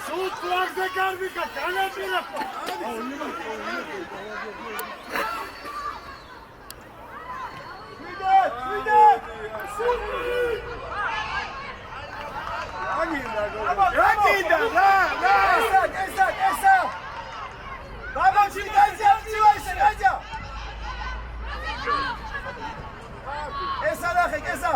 სულ ფლაგზე გარბიკა განაპირა რაკიდა რა ესა ბაბაჩი დაიძიება ისე გაიძია ესა ნახე ესა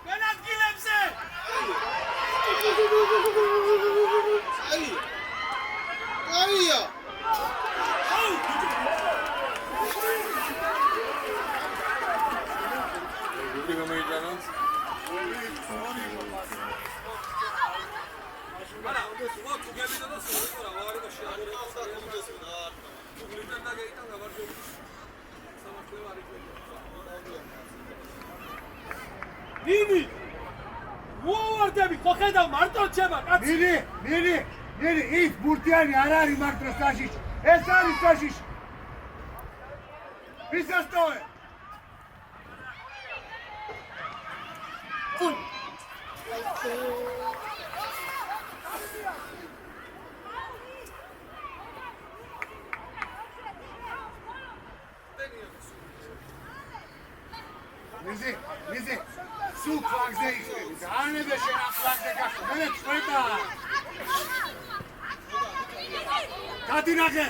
მენადგილებზე. აია გული გამოიტანა. არა, ვა გუგებიდან და სულ რა ვარი და შეარო. გულიდან და გაიტან გავარჯობ. სამართლე არის. ნინი უვარდები ხო ხედავ მარტო ჩემა კაცი მიდი ის ბურთიანი არ არის მარტო საშიში ეს არის საშიში ვისასტოვე გულ. მიზი სულ ფლაგზე იხდები განედა შენ ამ ფლაგზე გახო მე წვეტა გადინახე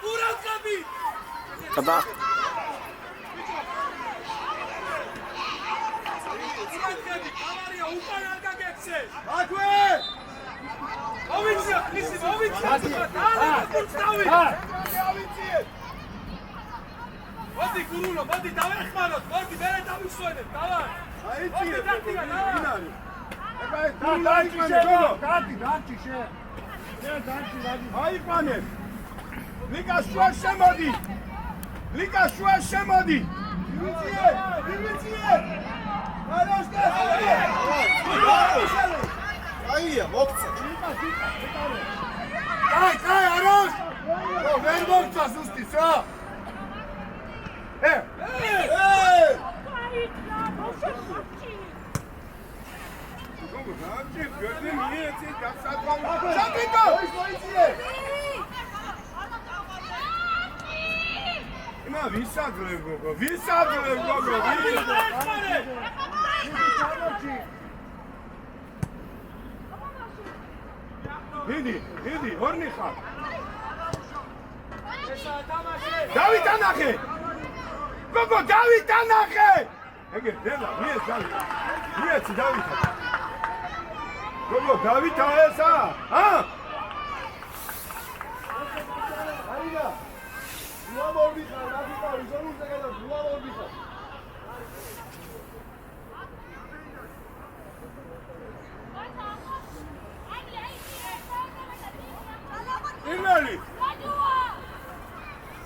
ურანკაბი კაბა. ავარია უკან არ გაგეცე აქვე ავიცია ისე ავიცია მოდი გურულო მოდი დავეხმაროთ მოდი მე დავისვენებ დავარ აიციე დაგდია რა დაჭი შენ აიყვანე ლიკა შუა შემოდი ლიკა შუა შემოდი დივიძიე აია მოგცა კაი აროს ვერ მოგცა ზუსტიც რა ვისადრებ გოგო მიდი ორნი ხარ ესა თამაში დავით ანახე გოგო დავით ანახე ეგე დედა მიეცი დავითა გოგო დავითა ესა აია უამორბი ხარ ნახიტავი ზოლურზე გადა უამორბი ხარ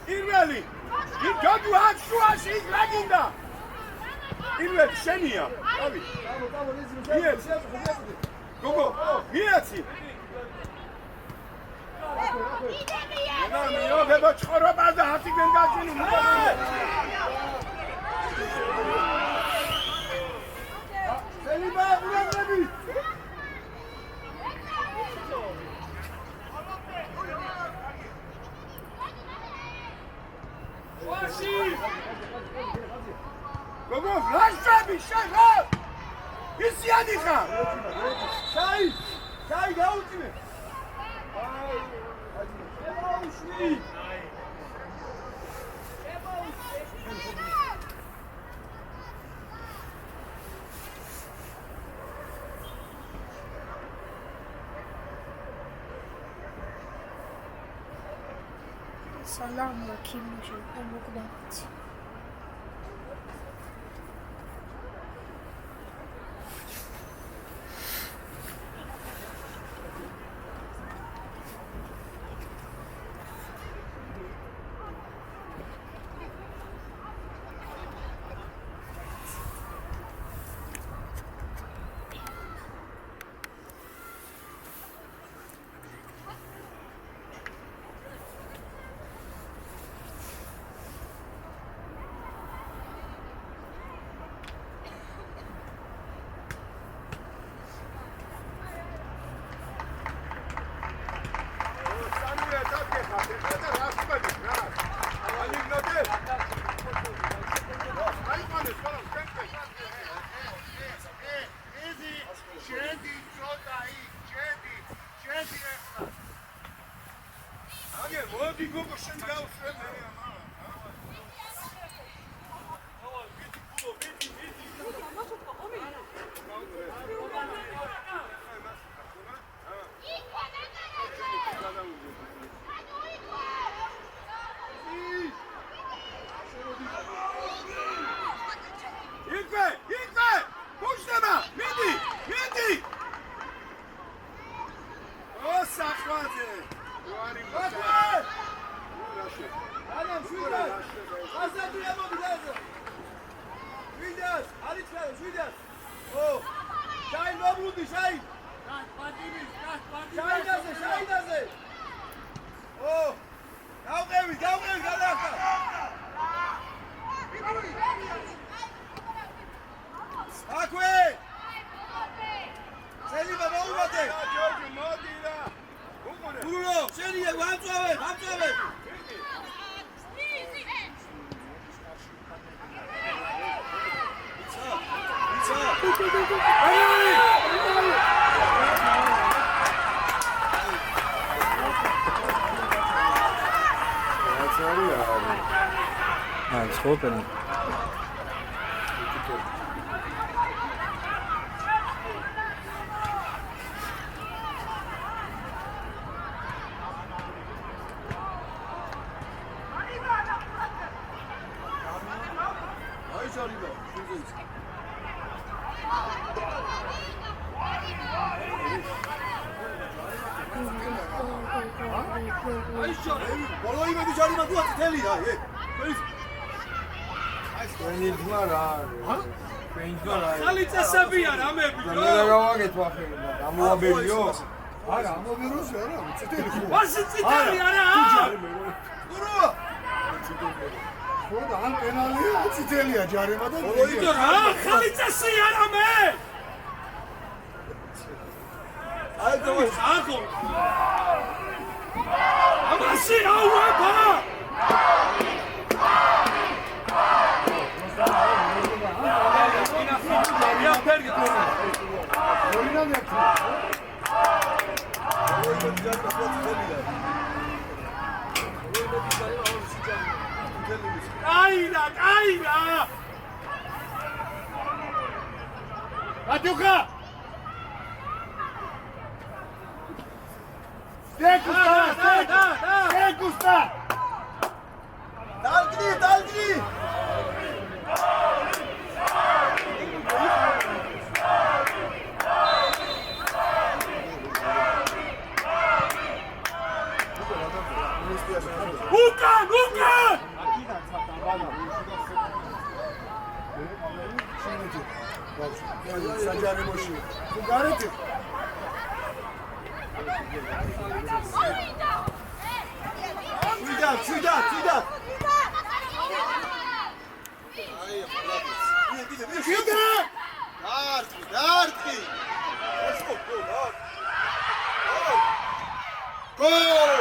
პირველი იქ გაგვი აქ შუაში იქ რა გინდა პირველი შენია დავი გოგო მიეცი ნამიო ბებო ჩხორობა და ათიგენ გაჩინი სელიბა ურანები გიადი ხარ? შაი გაუწიმე. ემაუშვი. Salam rakimuşum umukdaç. Open. Матюха! Густа! Dalgini! Ukan! Sancar emoji. Gareti. Cuidado. Darti. Gol!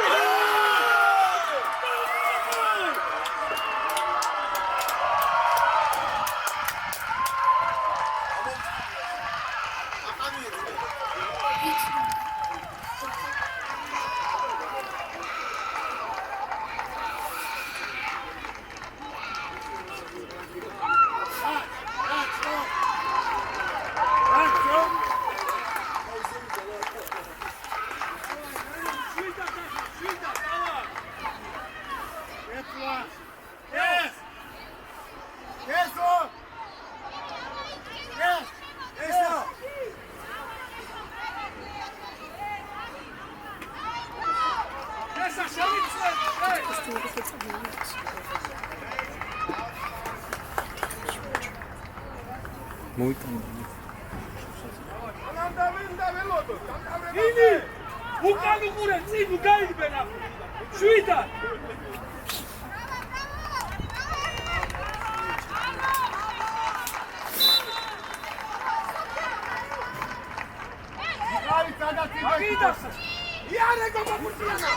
მოიტანდა. ინი უკან უყურე წინ უგაიგბენ ახლა შვიდა Mari, cadastri. აგიდას იარე გოგოხურციანა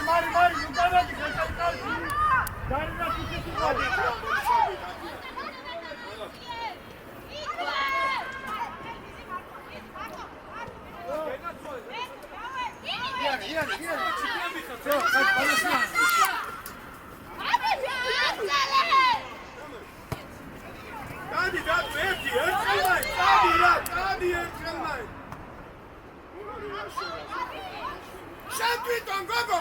Mari, uganadi, cadastri. Dari na kucheti. დადი ერთი ერთხელმაი დადი რა დადი ერთხელმაი შენ თვითონ გოგო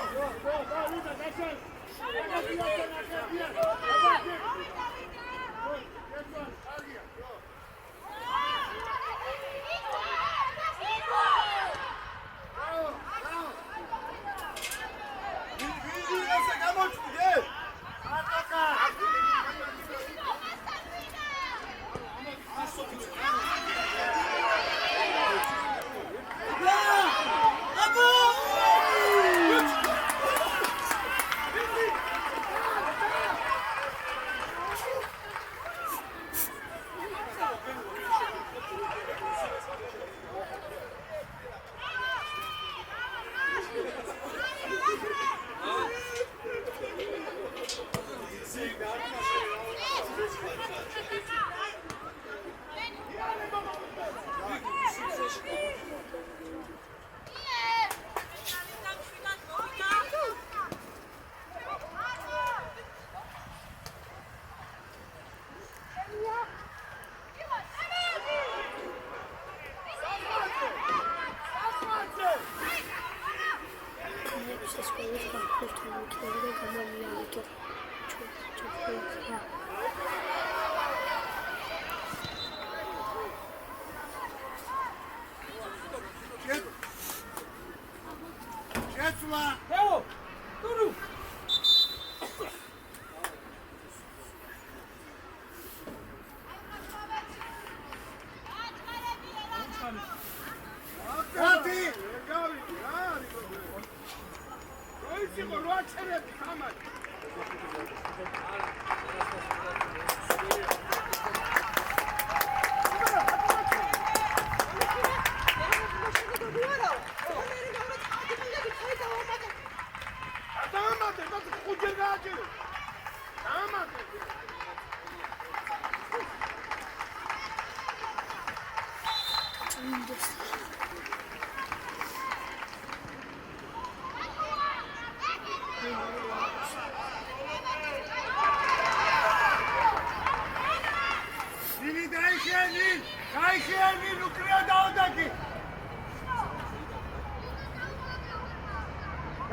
ვინჯურასა გამოჩვიდე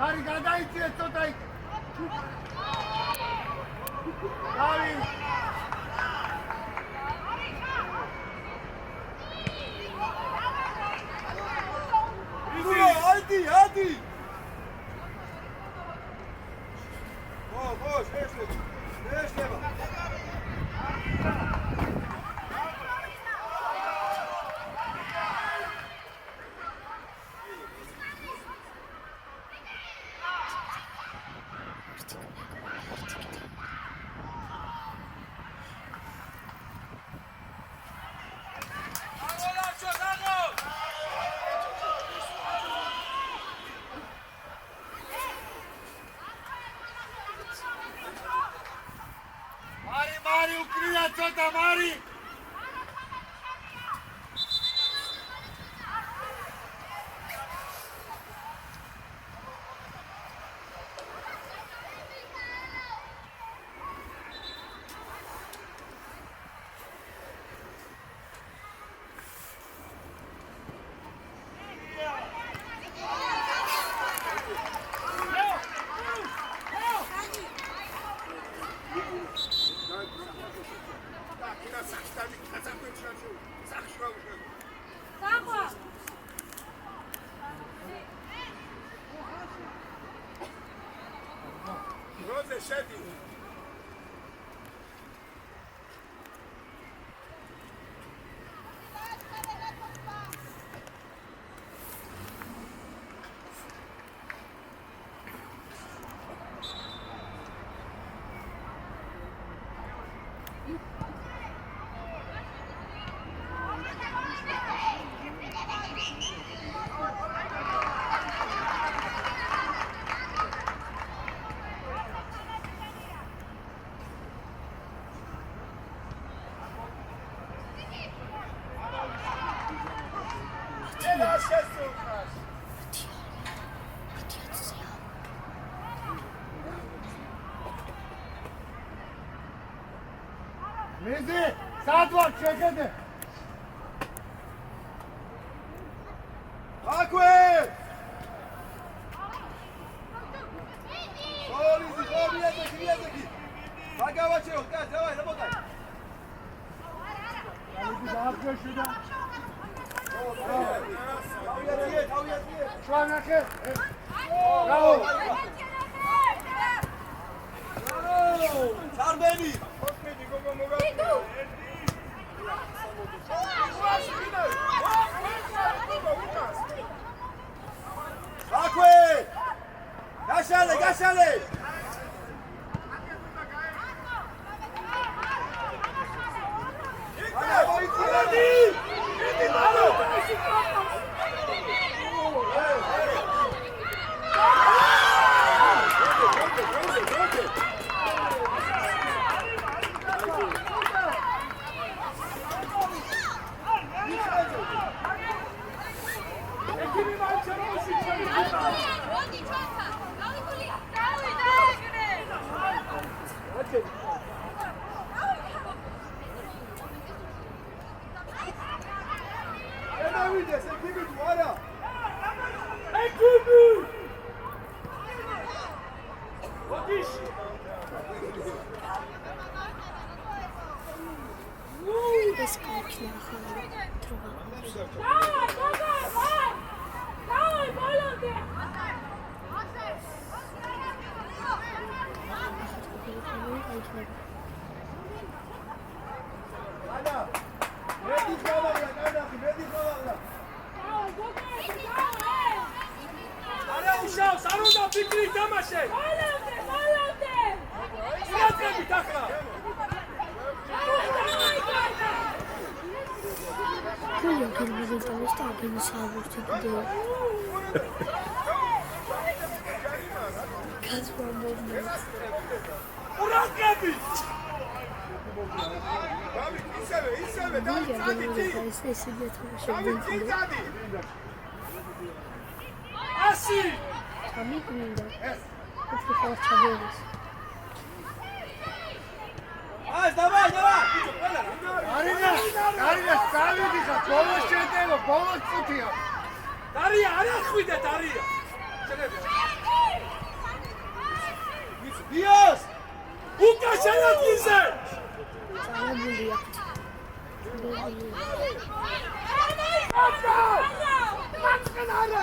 Dari, gadajcie, tutaj! Dari! Hadi! Boş, beşle bak. Mari, ukrija, cota, Mari! შედი ენა შესულხარ. მიზი, სად ვარ შეხედე? აკვე! Ოლიზი, ოლიზი. აგავაჩეო, დავაი, რაბოთაი. ალიბი დაახერში და თავიათიე. შვანახე. რაო. სარბენი ოსმედი გოგო მოგა. აკვე! გაშალე! ეს კაცი ახალი თროგავს. არა უშავს, არ უნდა ფიქრი თამაშე. იატრებით ახლა. Куя германитами стабильно сабурти где. Казва мовно. ურაკები. დავით, ისევე, დავით, წადი. ეს გეთამაშე წადი. ასი. სამი გვინდა. უფრო ხარ ჩაგევის. დავაი! არინა, წავიდი ხა, ბოლოს შეტევა, ბოლოს წუთია. დარია, არ ახვიდე დარია. დიოს! უკან შენადგინზე. წამებული აქვს.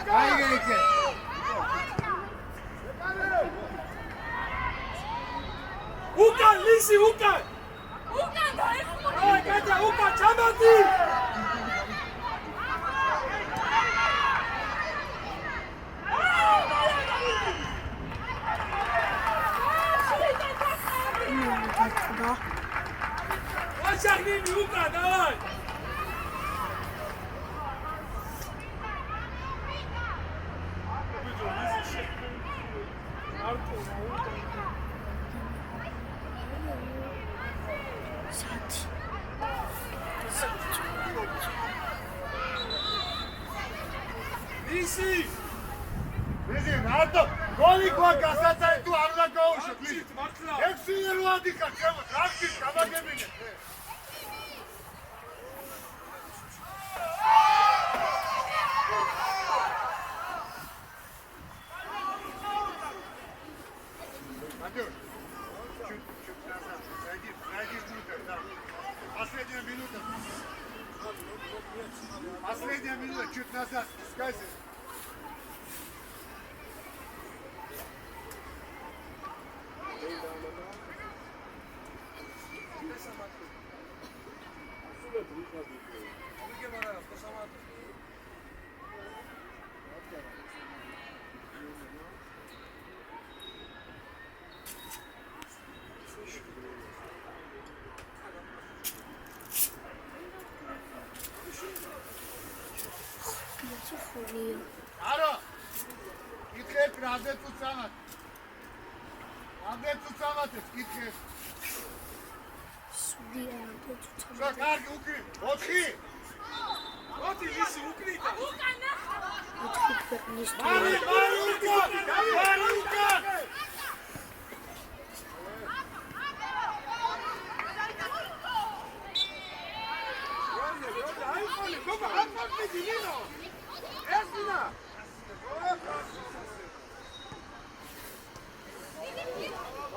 გაიგე. უკან ლისი, უკან. აი, გადა, უკან ჩამოდი. ვაშაგნინი უკან, დავაი. ისი მიზი, მარტო გოლი გვაქვს გასაწევი თუ არ უნდა გაუშვათ. მართლა 6-8 ხარ, ჩემო, რახტი გამაგებინე. Последняя минута, чуть назад, спускайся. Аро! Икхеп რამდენ წუთს ამათ? რამდენ წუთს ამათებს? იკხებ. სუდიან რა კარგი უკრი. 4. 4 ისი უკრიდა. უკან ქვეყნის მარი უკან! მარი უკან!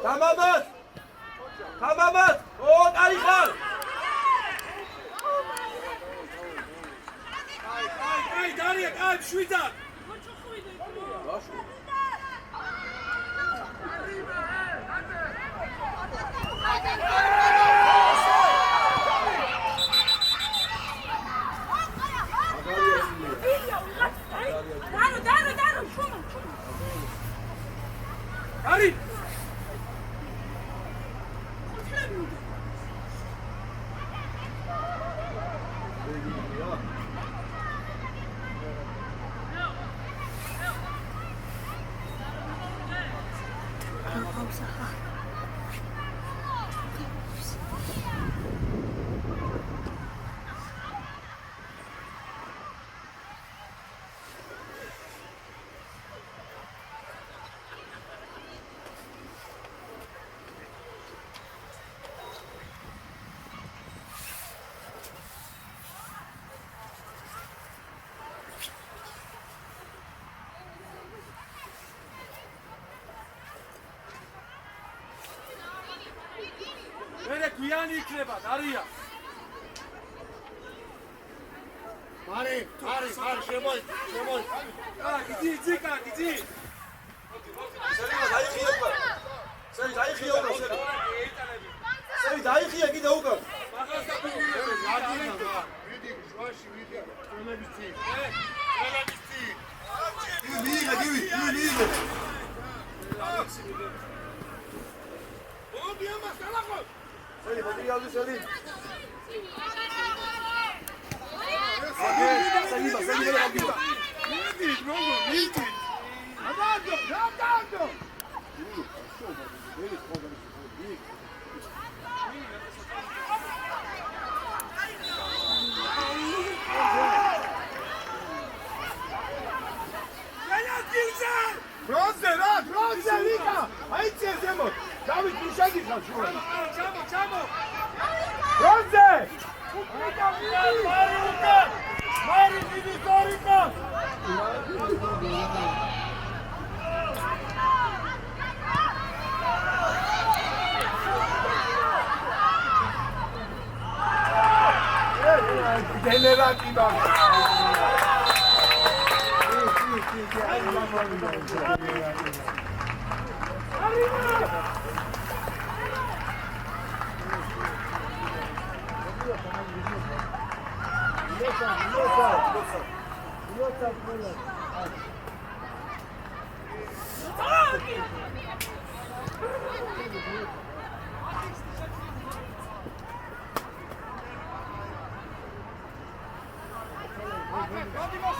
Tamamız! Tamamız! O tarihler! Ay, Darya, ay, şurada. Daru, şunu. Karim. Böyle güyan ikreba, Darya. Mari, შემოი. Gidi, gidi. Seni daixია უკან. Seni daixია უკან. Seni daixია კიდე უკან. Magaz da bilmiyor. ვიდი, შვაში ვიდი. ყველების წინ. მიიღე, მიიღე. მოდი ამას დალახო. Seni materialni seni. Seni bak. ვიდი, მოგო, ვიდი. აბადო. დრონზე ვიკა. აიცე ზემოთ. დავით მიშაგიხარ შუა. Çamo. დრონზე. მარი დიდი სორიკა. გენერატი და მოდი